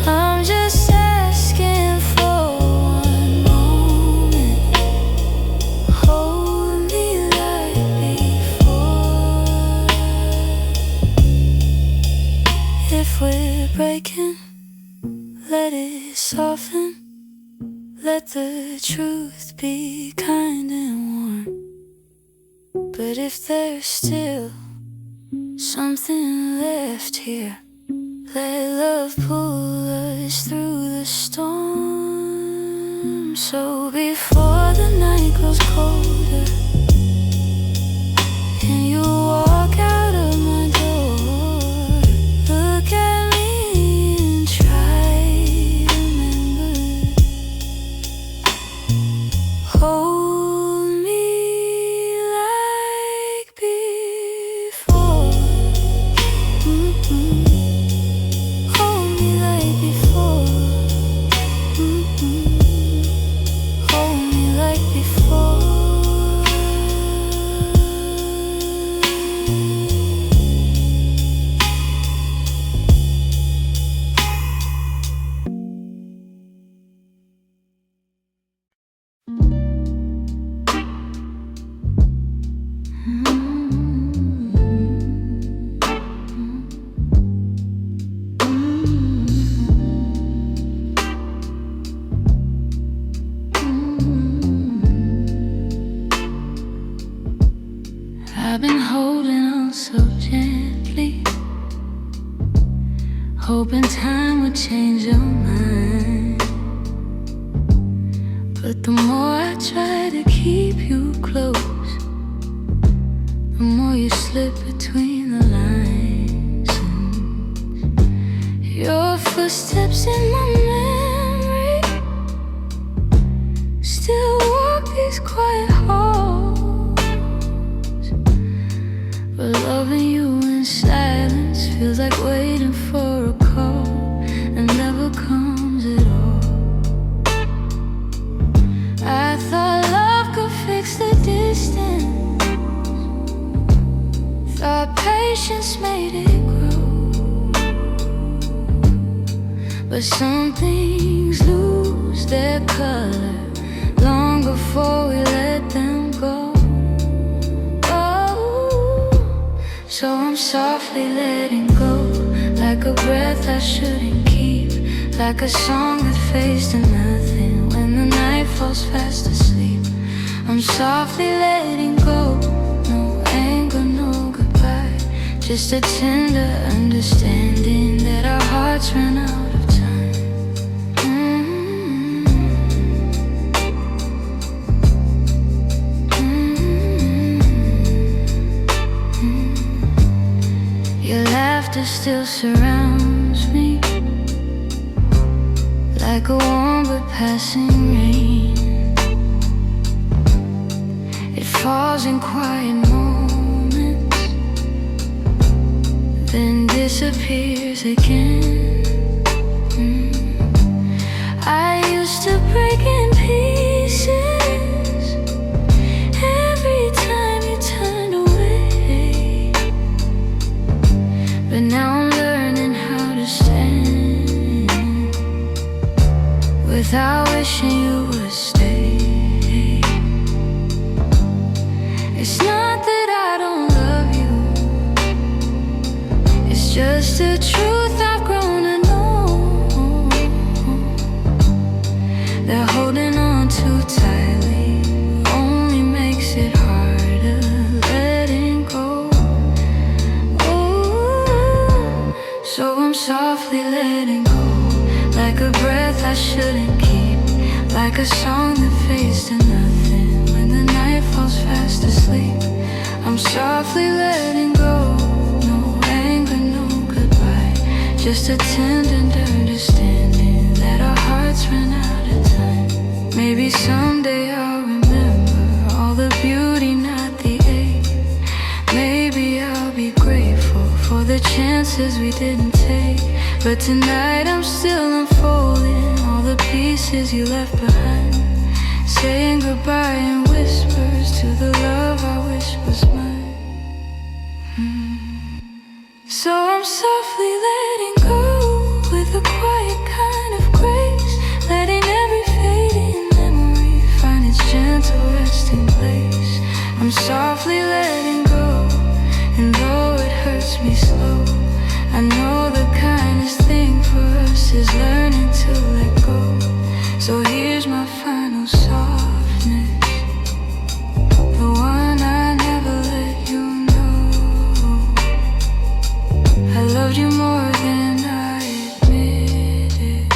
I'm just asking for one moment. Hold me like before. If we're breaking, let it soften. Let the truth be kind and warm. But if there's still something left here, let love pull us through the storm. So before the night grows colder and you walk out of my door, look at me and try to remember. Hold me like before. Hold me like before. Hold me like before. I've been holding on so gently, hoping time would change your mind. But the more I try to keep you close, the more you slip between the lines. And your footsteps in my memory still walk these quiet halls. But loving you in silence feels like waiting for a call that never comes at all. I thought love could fix the distance, thought patience made it grow. But some things lose their color long before we let them go. So I'm softly letting go, like a breath I shouldn't keep, like a song that fades to nothing when the night falls fast asleep. I'm softly letting go, no anger, no goodbye, just a tender understanding that our hearts ran out of time. Your laughter still surrounds me, like a warm but passing rain. It falls in quiet moments, then disappears again. I used to break in pieces every time you turned away, but now I'm learning how to stand without wishing you would stay. It's not that I don't love you, it's just the truth I've grown to know, that holding on too tightly only makes it harder letting go. Ooh, so I'm softly letting go, like a breath I shouldn't keep, like a song that fades to nothing when the night falls just attending to understanding that our hearts ran out of time. Maybe someday I'll remember all the beauty, not the ache. Maybe I'll be grateful for the chances we didn't take. But tonight I'm still unfolding all the pieces you left behind, saying goodbye in whispers to the love I wish was mine. So I'm softly letting go with a quiet kind of grace, letting every fading memory find its gentle resting place. I'm softly letting go, and though it hurts me slow, I know the kindest thing for us is learning to let go. So here's my final softness, the one I never let you know. I loved you more than I admitted,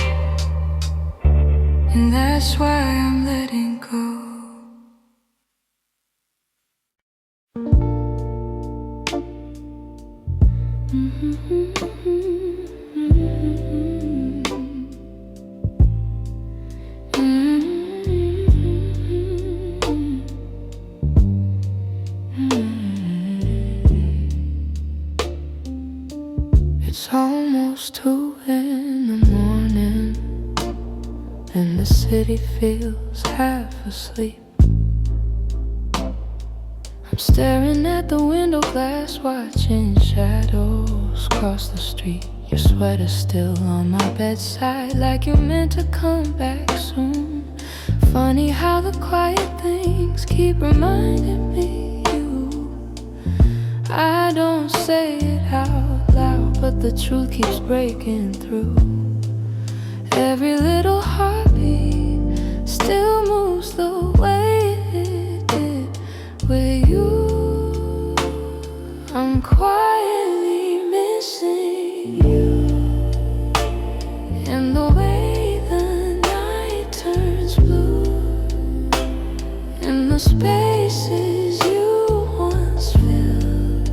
and that's why I'm letting go. It's almost 2 in the morning, and the city feels half asleep. I'm staring at the window glass, watching shadows cross the street. Your sweater's still on my bedside, like you're meant to come back soon. Funny how the quiet things keep reminding me you. I don't say it out loud, but the truth keeps breaking through. Every little heartbeat still moves the way it did with you. I'm quietly missing you, and the way the night turns blue, and the spaces you once filled,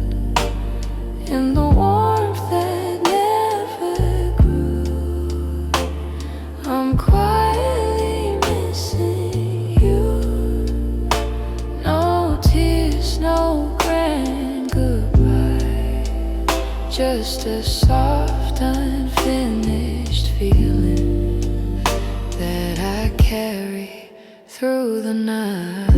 and the warmth that never grew. I'm quietly missing you. No tears, no grand goodbye, just a soft, unfinished feeling that I carry through the night.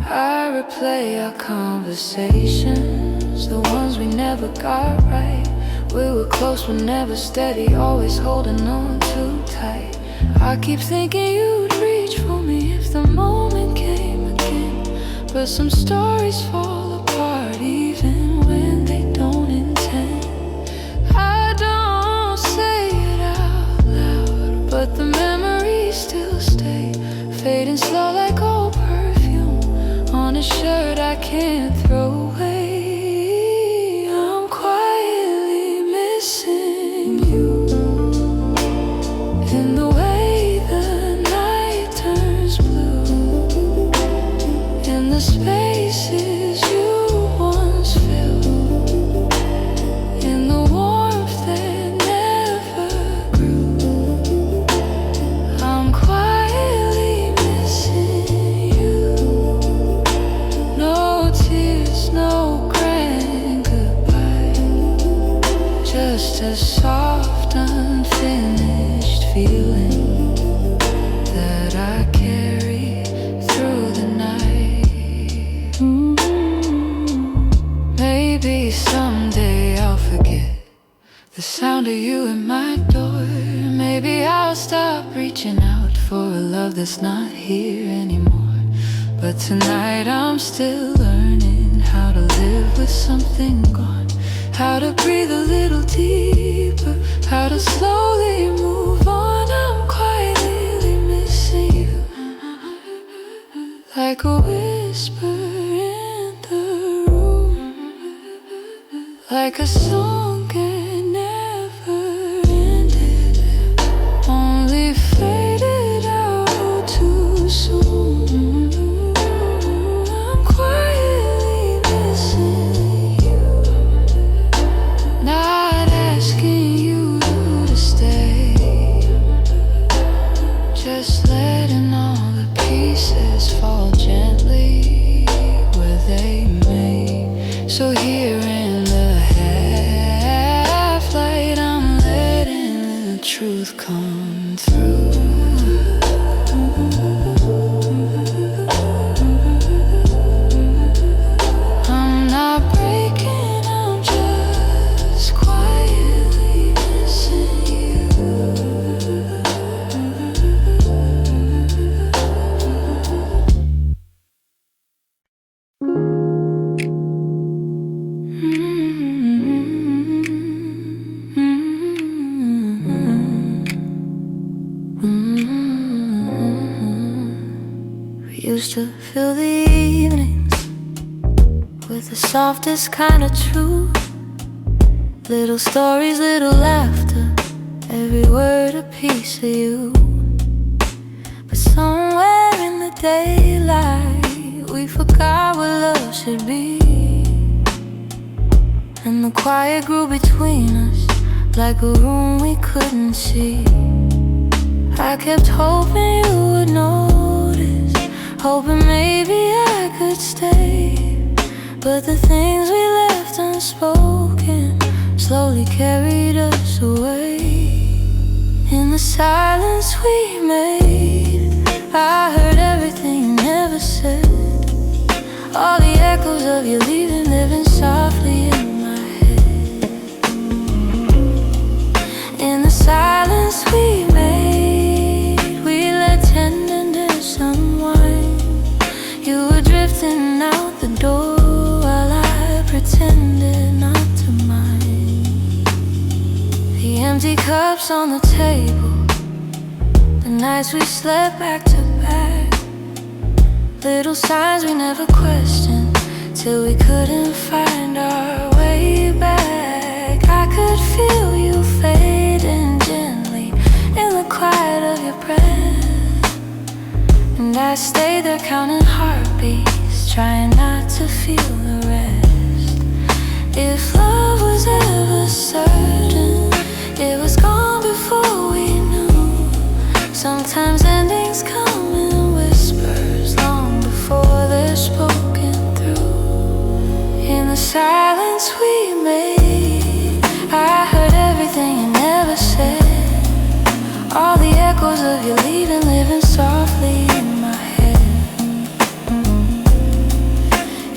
I replay our conversations, the ones we never got right. We were close but never steady, always holding on too tight. I keep thinking you'd reach for me if the moment came again, but some stories fall apart even when they don't intend. I don't say it out loud, but the memories still stay, fading slow like old perfume on a shirt I can't throw away. I'm quietly missing you, in the way the night turns blue, in the spaces you once filled, in the warmth that never grew. I'm quietly missing you. No tears, no grand goodbye, just a soft, unfinished feeling that I carry through the night. Maybe someday I'll forget the sound of you at my door. Maybe I'll stop reaching out for a love that's not here anymore. But tonight I'm still learning how to live with something gone, how to breathe a little deeper, how to slowly move on. I'm quietly missing you, like a whisper in the room, like a song that never ended, only faded out too soon. I'm quietly missing you. Used to fill the evenings with the softest kind of truth. Little stories, little laughter, every word a piece of you. But somewhere in the daylight, we forgot what love should be. And the quiet grew between us like a room we couldn't see. I kept hoping you would notice, hoping maybe I could stay. But the things we left unspoken slowly carried us away. In the silence we made, I heard everything you never said. All the echoes of you leaving, living softly in my head. In the silence we made, we let tenderness unwind. You were drifting out the door while I pretended not to mind. The empty cups on the table, the nights we slept back to back. Little signs we never questioned, till we couldn't find our way back. I could feel you fading gently in the quiet of your breath, and I stayed there counting heartbeats, trying not to feel the rest. If love was ever certain, it was gone before we knew. Sometimes endings come in whispers long before they're spoken through. In the silence we made, I heard everything you never said. All the echoes of you leaving, living softly in my head.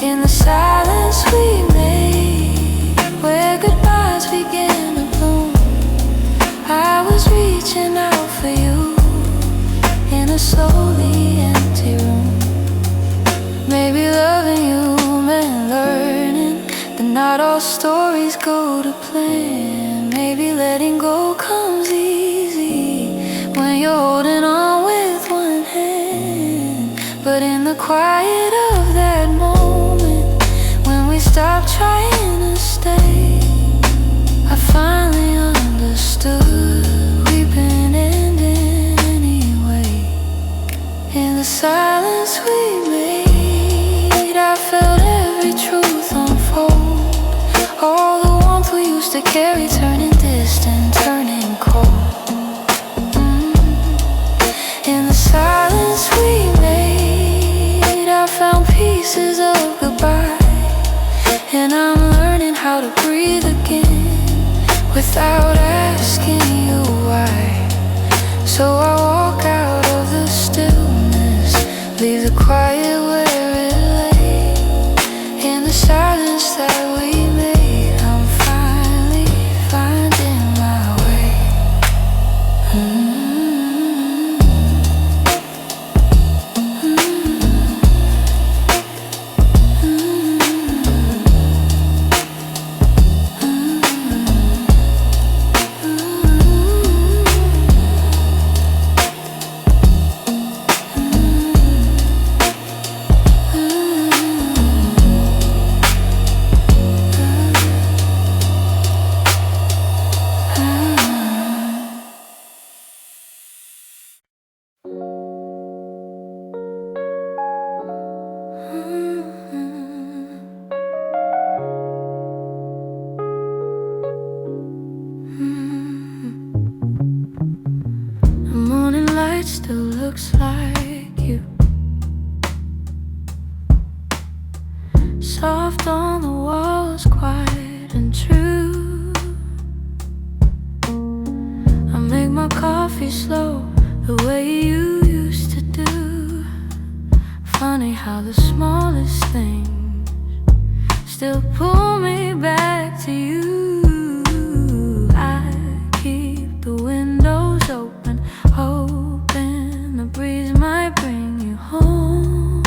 In the silence we made, where goodbyes began to bloom, I was reaching out for you in a slowly empty room. Maybe loving you meant learning that not all stories go to plan. Maybe letting go comes easy when you're holding on with one hand. But in the quiet of that moment, when we stopped trying to stay, I finally understood we've been ending anyway. In the silence we made, I felt every truth unfold. All the warmth we used to carry turning distant, turning cold. In the silence we made, I found pieces of goodbye, and I'm learning how to breathe again without asking you why. So I walk out of the stillness, leave the quiet where it lay. In the silence that we made, I'm finally finding my way. The morning light still looks like you, soft on the walls, quiet and true. I make my coffee slow, the way you used to do. Funny how the smallest things still pull me back to you. I keep the windows open, hoping the breeze might bring you home.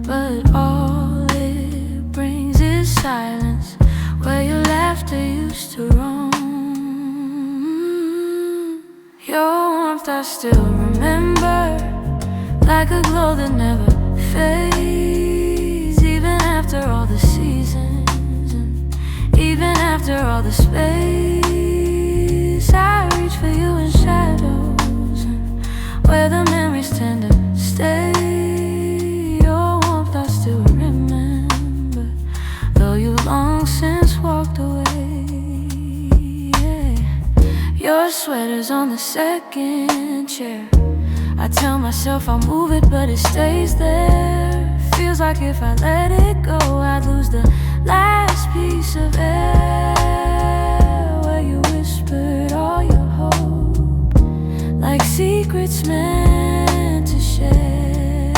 But all it brings is silence, where your laughter used to roam. Your warmth I still remember, like a glow that never fades. Even after all the seasons, and even after all the space, I reach for you in shadows, and where the memories tend to stay. Your warmth I still remember, though you long since walked away. Your sweater's on the second chair. I tell myself I'll move it, but it stays there. Feels like if I let it go, I'd lose the last piece of air, where you whispered all your hope, like secrets meant to share.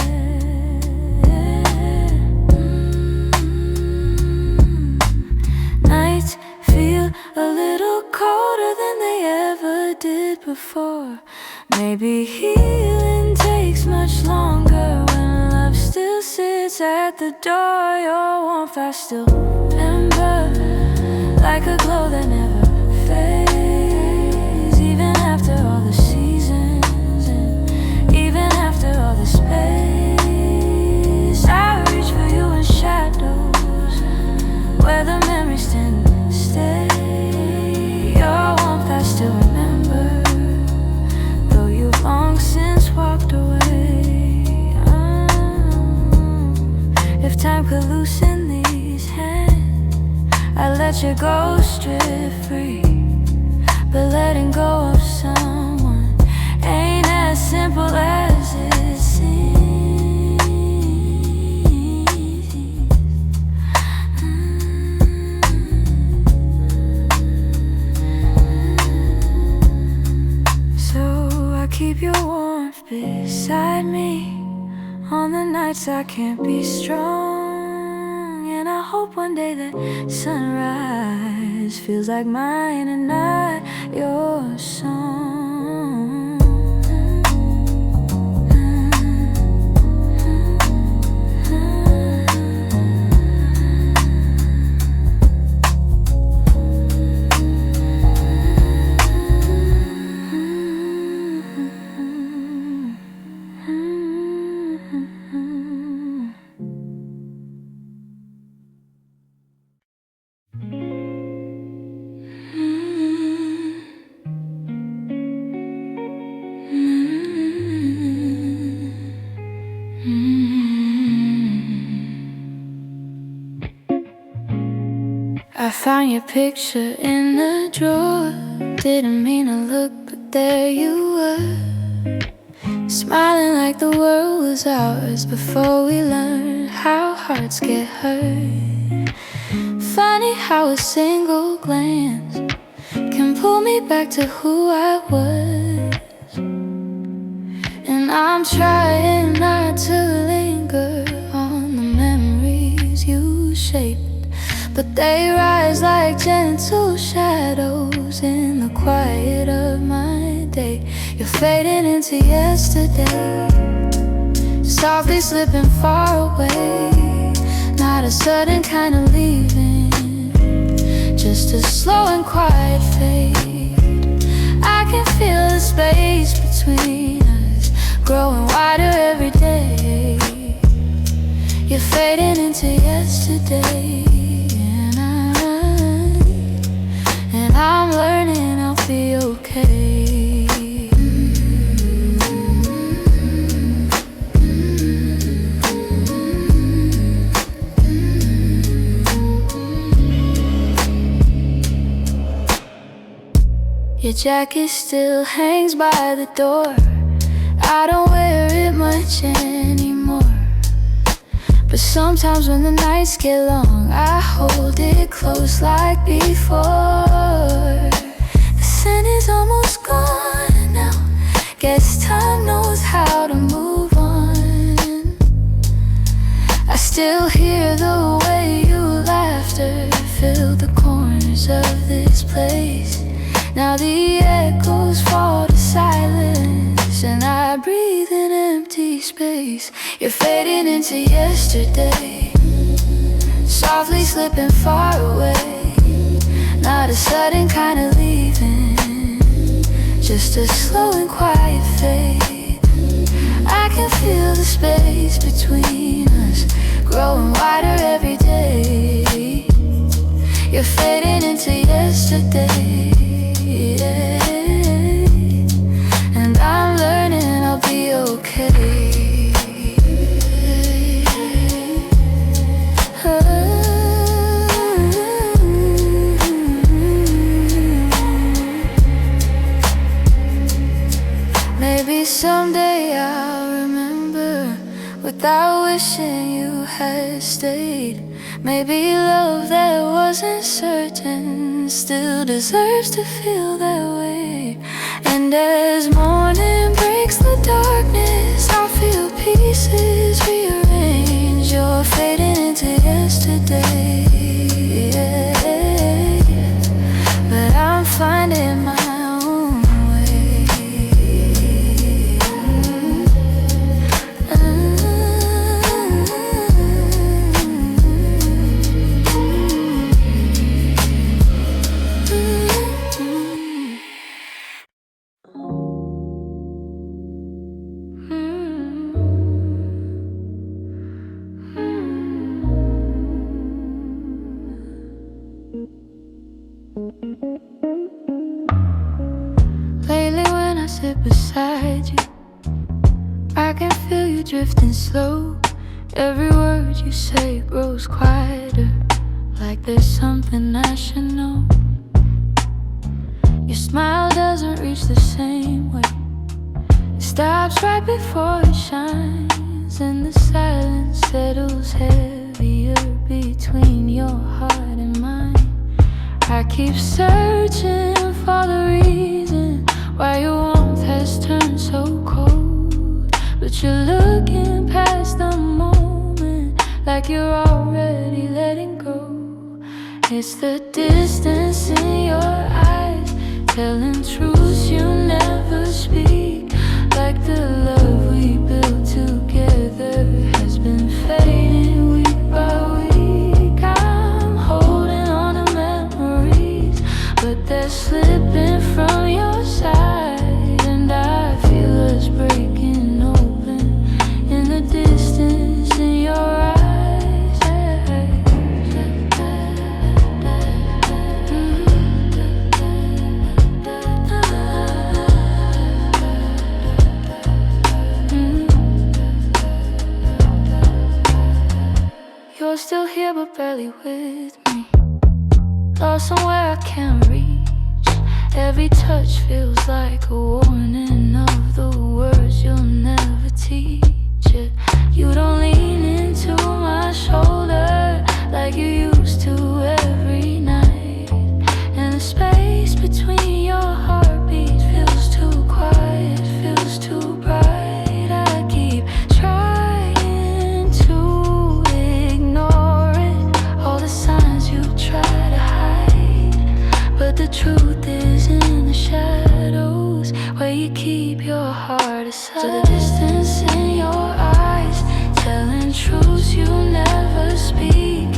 Nights feel a little colder than they ever did before. Maybe healing takes much longer when love still sits at the door. Your warmth I still remember, like a glow that never fades. Even after all the seasons, and even after all the space, I reach for you in shadows, where the memories tend to stay. Your warmth I still remember, though you've long since walked away. If time could loosen these hands, I'd let you go strip free. But letting go of someone ain't as simple as it seems. So I keep your warmth beside me on the nights I can't be strong. And I hope one day that sunrise feels like mine and not your song. I found your picture in the drawer. Didn't mean to look, but there you were, smiling like the world was ours before we learned how hearts get hurt. Funny how a single glance can pull me back to who I was. And I'm trying not to linger on the memories you shaped, but they rise like gentle shadows in the quiet of my day. You're fading into yesterday, softly slipping far away. Not a sudden kind of leaving, just a slow and quiet fade. I can feel the space between us growing wider every day. You're fading into yesterday, and I'm learning I'll be okay. Your jacket still hangs by the door. I don't wear it much anymore, but sometimes when the nights get long, I hold it close like before. The scent is almost gone now, guess time knows how to move on. I still hear the way your laughter filled the corners of this place. Now the echoes fall to silence, and I breathe in empty space. You're fading into yesterday, softly slipping far away. Not a sudden kind of leaving, just a slow and quiet fade. I can feel the space between us growing wider every day. You're fading into yesterday, and I'm learning I'll be okay. Maybe someday I'll remember without wishing you had stayed. Maybe love that wasn't certain still deserves to feel that way. And as morning breaks the darkness, I'll feel pieces rearrange. You're fading into yesterday, but I'm finding my own way. Lately when I sit beside you, I can feel you drifting slow. Every word you say grows quieter, like there's something I should know. Your smile doesn't reach the same way. It stops right before it shines, and the silence settles heavier between your heart and mine. I keep searching for the reason why your warmth has turned so cold, but you're looking past the moment like you're already letting go. It's the distance in your eyes, telling truths you never speak, like the love we built together has been fading week by week. I'm holding on to memories, but they're slipping from your side, and I feel us breaking open in the distance in your eyes. You're still here but barely with me, lost somewhere I can't reach. Every touch feels like a warning of the words you'll never teach. You don't lean into my shoulder like you used to every night, and the space between your heartbeats feels too quiet, feels too bright. I keep trying to ignore it, all the signs you try to hide, but the truth is in the shadows where you keep your heart aside. So the distance in your eyes, telling truths you never speak,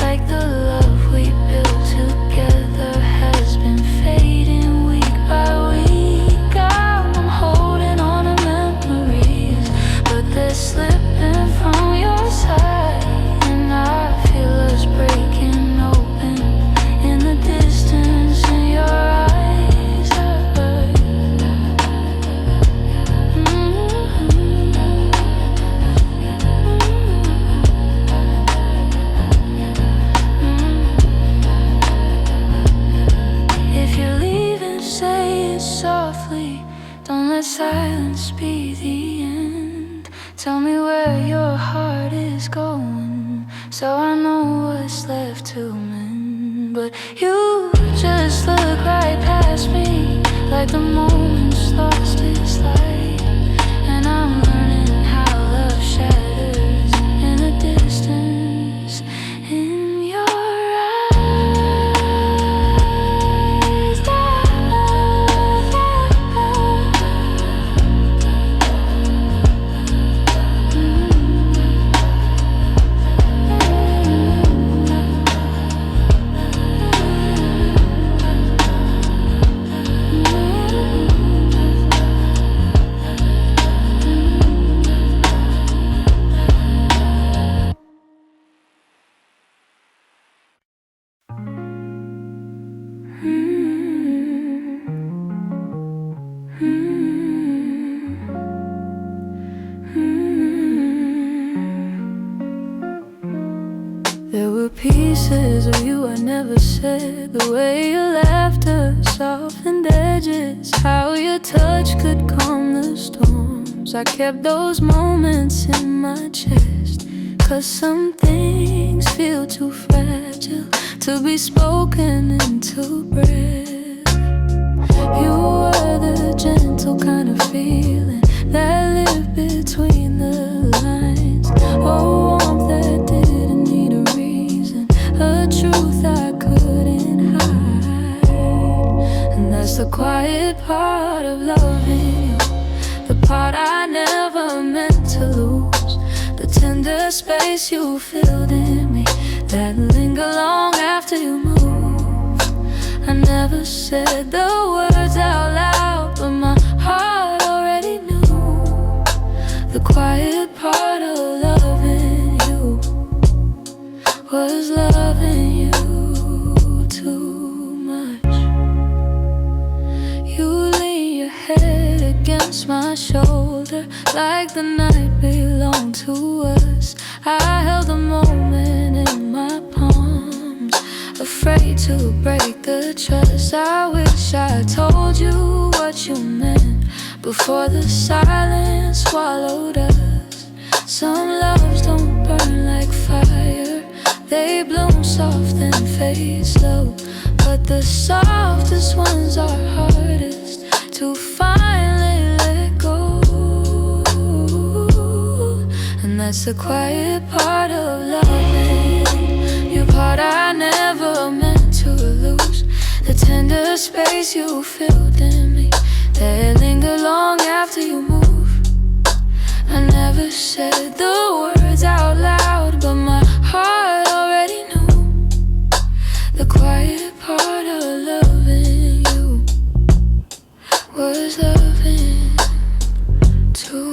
like the love we built together has been fading week by week. I'm holding on to memories, but they're slipping from your side, and I feel us breaking open in the distance in your eyes. If you're leaving, say it softly, don't let silence be the end. Tell me where your heart is going, so I know what's left to mend. But you just look right past me, like the moment's lost its light, and I'm learning how love shatters in the distance in your eyes. pieces of you I never said. The way your laughter softened edges, how your touch could calm the storms. I kept those moments in my chest, 'cause some things feel too fragile to be spoken into breath. You were the gentle kind of feeling that lived between the lines. Oh, warmth that didn't need a reason, a truth I couldn't hide. And that's the quiet part of loving you, the part I never meant to lose. The tender space you filled in me, that linger long after you move. I never said the words out loud, but my heart already knew. The quiet part of loving you was loving you too much. You lean your head against my shoulder like the night belonged to us. I held the moment in my palms, afraid to break the trust. I wish I told you what you meant before the silence swallowed us. Some loves don't burn like fire, they bloom soft and fade slow. But the softest ones are hardest to finally let go. And that's the quiet part of loving, your part I never meant to lose. The tender space you filled in me, that linger long after you move. I never said the words out loud, but my heart already knew. The quiet part of loving you was loving too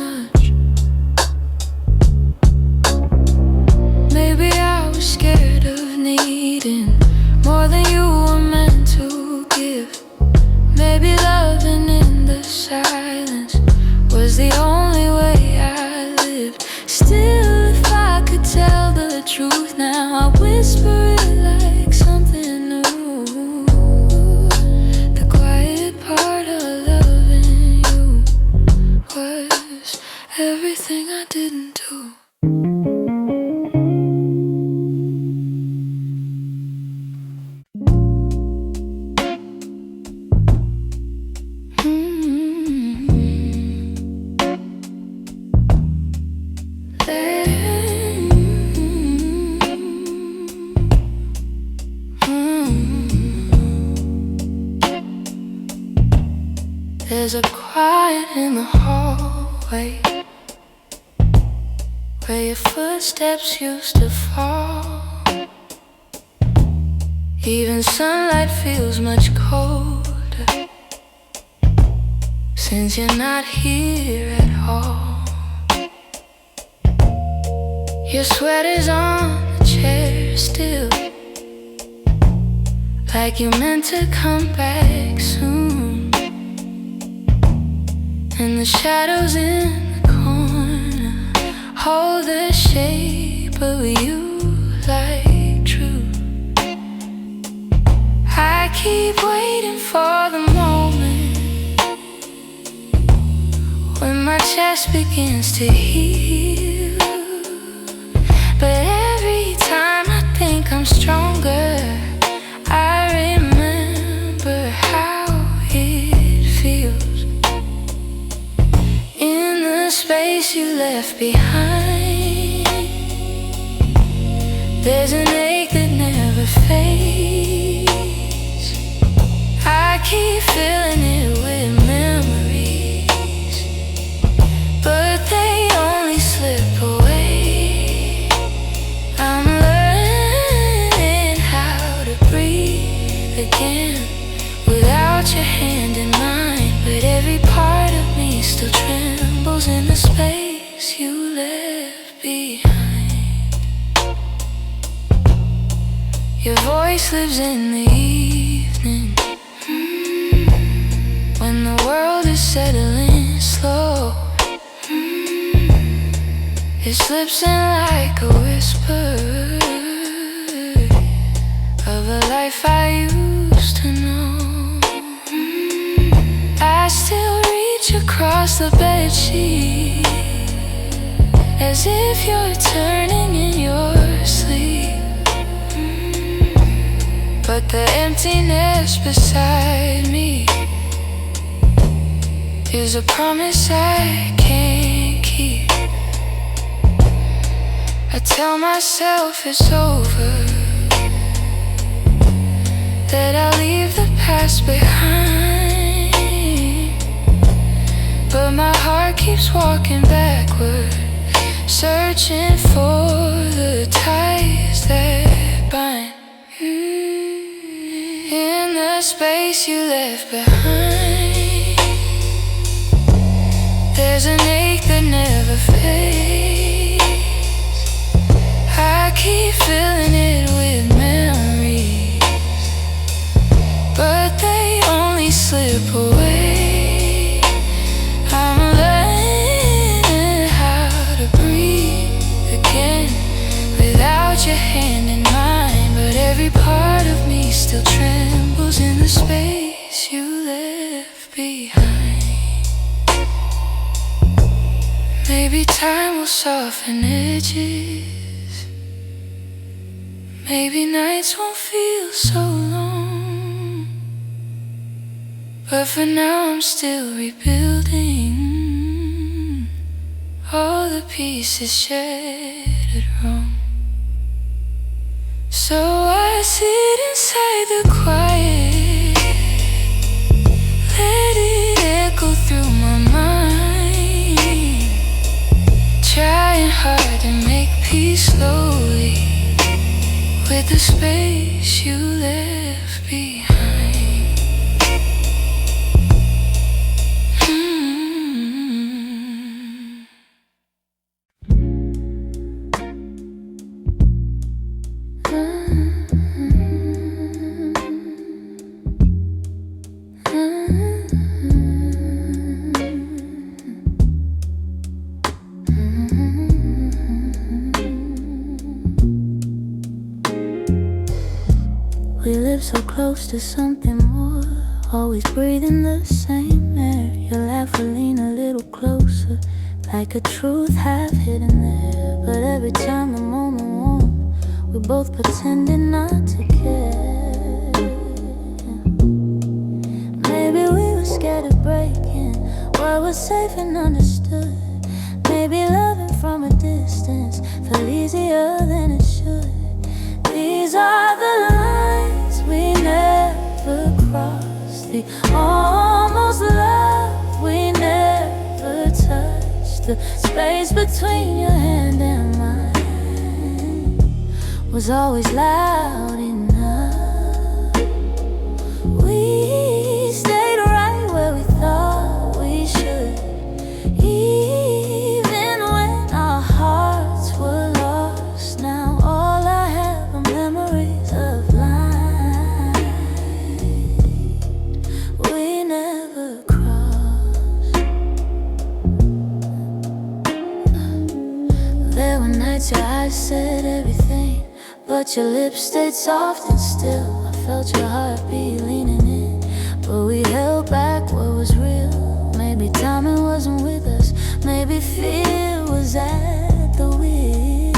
much. Maybe I was scared of needing more than you were meant to give. Maybe loving in the silence was the only way I lived. Still, if I could tell the truth now, I whisper it like something new. The quiet part of loving you was everything I didn't do. There's a quiet in the hallway where your footsteps used to fall. Even sunlight feels much colder since you're not here at all. Your sweat is on the chair still, like you meant to come back soon. And the shadows in the corner hold the shape of you like truth. I keep waiting for the moment when my chest begins to heal. But every time I think I'm stronger, I remember how it feels. In the space you left behind, there's an ache that never fades. I keep filling it with memories, but they only slip away. I'm learning how to breathe again without your hand in mine. But every part of me still trembles in the space you left behind. Your voice lives in the evening, when the world is settling slow. It slips in like a whisper, life I used to know. I still reach across the bedsheet as if you're turning in your sleep. But the emptiness beside me is a promise I can't keep. I tell myself it's over, that I'll leave the past behind, but my heart keeps walking backward, searching for the ties that bind. In the space you left behind, there's an ache that never fades. I keep filling it with memories, but they only slip away. I'm learning how to breathe again without your hand in mine, but every part of me still trembles in the space you left behind. Maybe time will soften edges, maybe nights won't feel so long, but for now I'm still rebuilding all the pieces shattered wrong. So I sit inside the quiet, let it echo through my mind, trying hard to make peace slowly with the space you left behind. We live so close to something more, always breathing the same air. Your laugh will lean a little closer, like a truth half hidden there. But every time the moment warm, we both pretending not to care. Maybe we were scared of breaking what was safe and understood. Maybe loving from a distance felt easier than it should. These are the lines we never crossed, the almost love we never touched. The space between your hand and mine was always loud enough. We stayed right where we thought we should, even when our hearts were lost. Now all I have are memories of lines we never crossed. There were nights your eyes said everything, but your lips stayed soft and still. I felt your heartbeat leaning in, but we held back what was real. Maybe timing wasn't with us, maybe fear was at the wheel.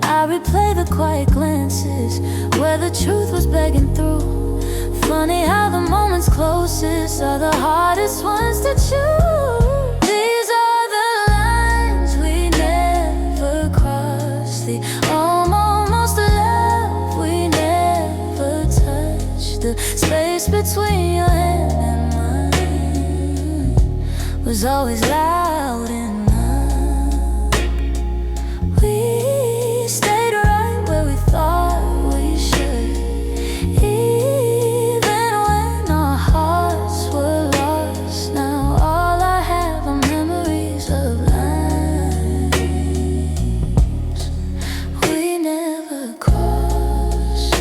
I replay the quiet glances where the truth was begging through. Funny how the moments closest are the hardest ones to choose. These are the lines we never crossed, the almost love we never touched. The space between your hand and mine was always loud enough. We stayed right where we thought we should, even when our hearts were lost. Now all I have are memories of lines we never crossed.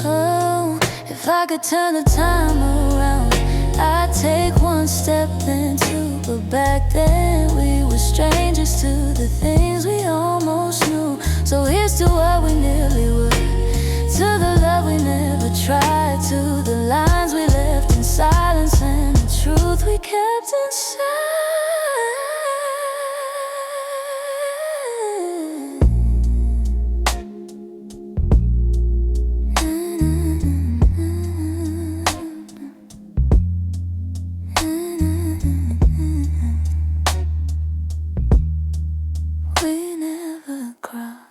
Oh, if I could turn the time around, I'd take one step then two. But back then we were strangers to the things we almost knew. So here's to what we nearly were, to the love we never tried, to the lines we left in silence and the truth we kept inside. We never crossed.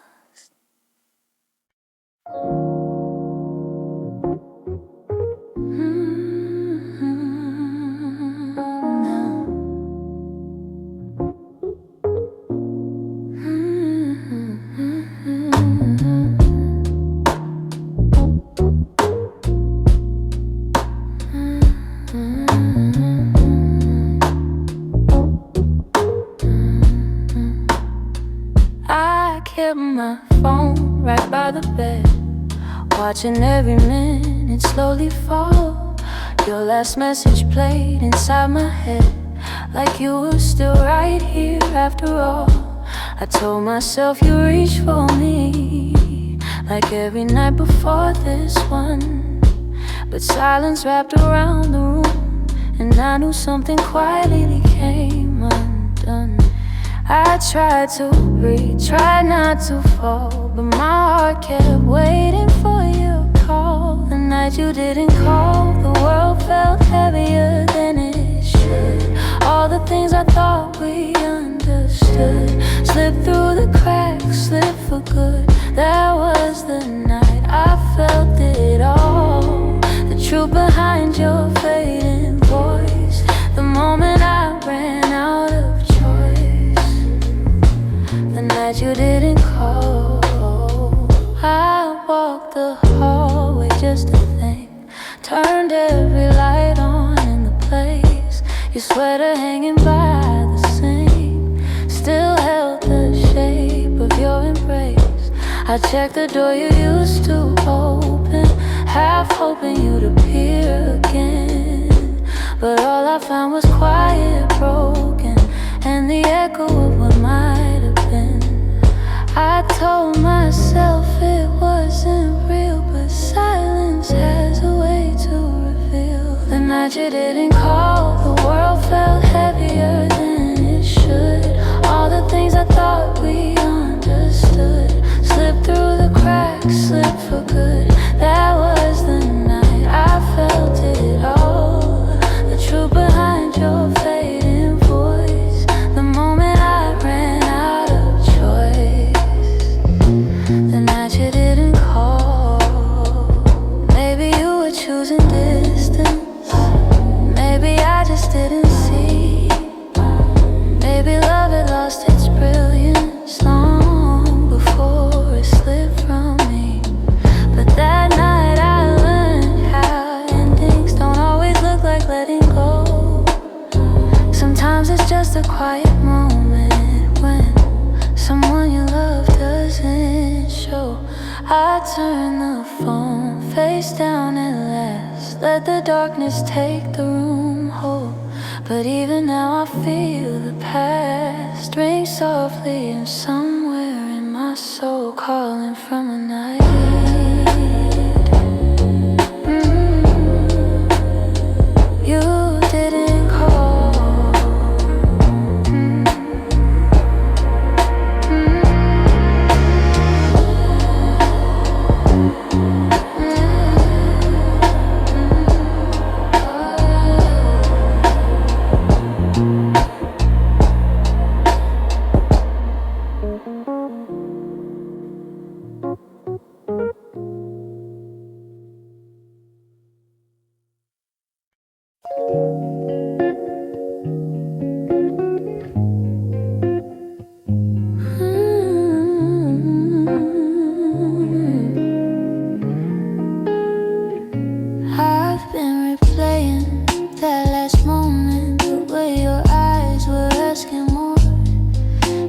I kept my phone right by the bed, watching every minute slowly fall. Your last message played inside my head, like you were still right here after all. I told myself you reached for me, like every night before this one. But silence wrapped around the room, and I knew something quietly came undone. I tried to breathe, tried not to fall, but my heart kept waiting for your call. The night you didn't call, the world felt heavier than it should. All the things I thought we understood slipped through the cracks, slipped for good. That was the night I felt it all, the truth behind your fading voice, the moment I ran out of choice, the night you didn't call. I walked the hallway just to think, turned every light on in the place. Your sweater hanging by the sink still held the shape of your embrace. I checked the door you used to open, half hoping you'd appear again. But all I found was quiet, broken, and the echo of what might have been. I told myself it wasn't real, but silence has a way to reveal. The night you didn't call, the world felt heavier than it should. All the things I thought we understood slipped through the cracks, slipped for good. That was the night I felt it all, the truth behind your fading voice, the moment I ran out of choice, the night you didn't call. Maybe you were choosing distance, maybe I just didn't see. Maybe love had lost its brilliance long before it slipped from me. But that night I learned how endings don't always look like letting go. Sometimes it's just a quiet moment when someone you love doesn't show. I turn the phone face down at last, let the darkness take the room whole. But even now I feel the past ring softly, and somewhere in my soul calling from a night you didn't call. I've been replaying that last moment, the way your eyes were asking more.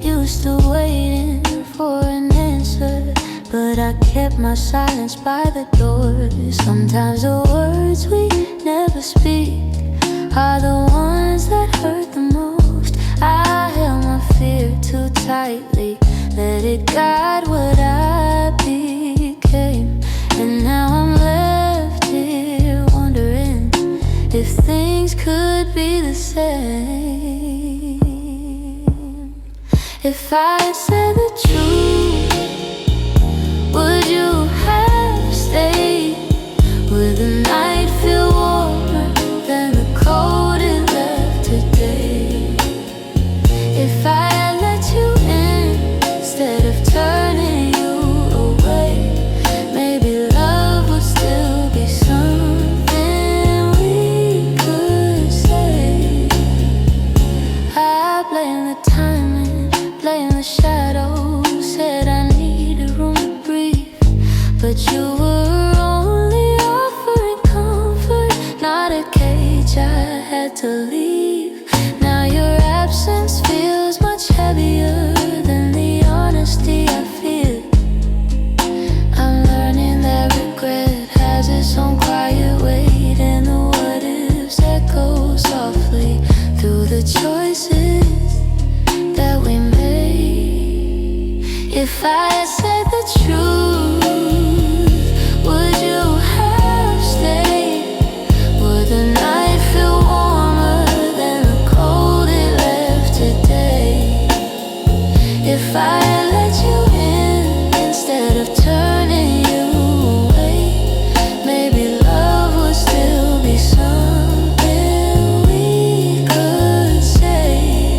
You were still waiting for an answer, but I kept my silence by the door. Sometimes the words we never speak are the ones that hurt the most. I held my fear too tightly, let it got what I became. And now I'm left here wondering if things could be the same. If I had said the truth, would you have stayed? Would the night feel warmer than the cold it left today? If I had let you in instead of turning you away, maybe love would still be something we could say. I blame the timing, blame the shadows, said I needed room to breathe, but you were only offering comfort, not a cage I had to leave. Now your absence feels much heavier than the honesty I feel. I'm learning that regret has its own quiet weight, and the what ifs echo softly through the choices that we made. If I had said the truth, would you have stayed? Would the night feel warmer than the cold it left today? If I had let you in instead of turning you away, maybe love would still be something we could say.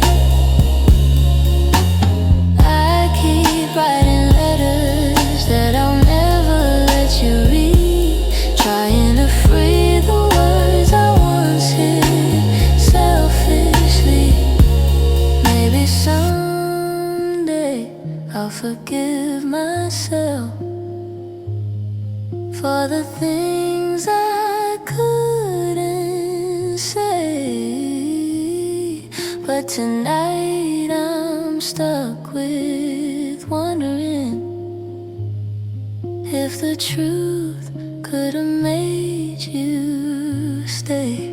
I keep writing letters that I'll never let you read, trying to free the words I once hid selfishly. Maybe someday I'll forgive myself for the things I couldn't say. But tonight I'm stuck with wondering if the truth could have made you stay.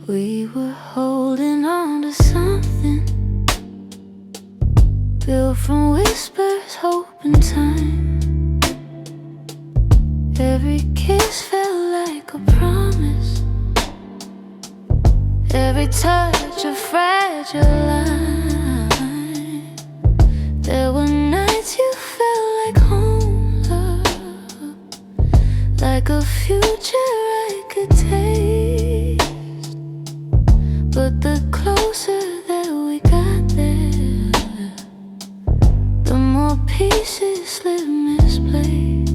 We were holding on to something built from whispers, hope, and time. Every kiss felt like a promise, every touch a fragile line. There were nights you felt like home, love, like a future I could taste. But the closer that we got there, the more pieces slipped misplaced.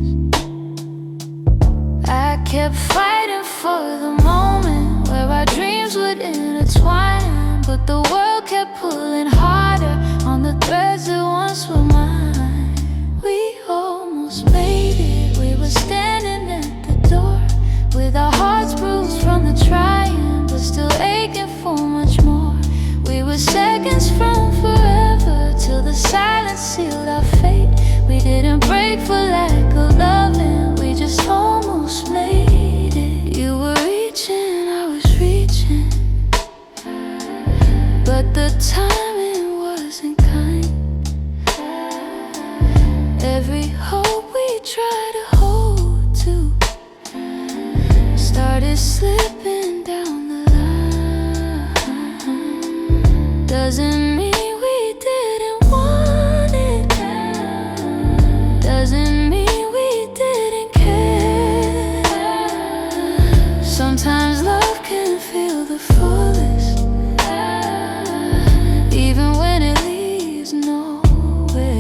I kept fighting for the moment where our dreams would intertwine, but the world kept pulling harder on the threads that once were mine. We almost made it, we were standing at the door with our hearts bruised from the trying, but still aching for much more. We were seconds from forever till the silence sealed our fate. We didn't break for lack of loving, we just almost made it. You were reaching, I was reaching, but the timing wasn't kind. Every hope we tried to hold to started slipping down the line. Doesn't mean we didn't want it, doesn't mean we didn't care. Sometimes love can feel the fullest, even when it leaves nowhere.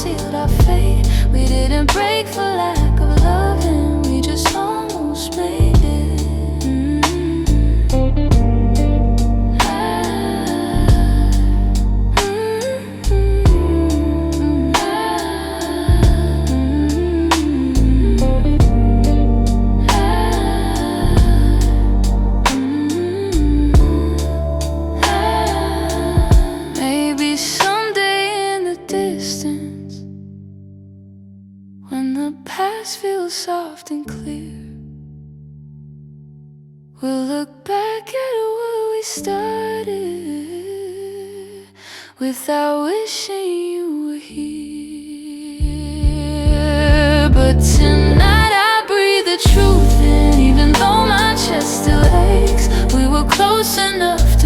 sealed our fate. We didn't break for lack of loving, we just almost made it. Maybe someday in the distance, when the past feels soft and clear, we'll look back at where we started without wishing you were here. But tonight I breathe the truth in, even though my chest still aches. We were close enough to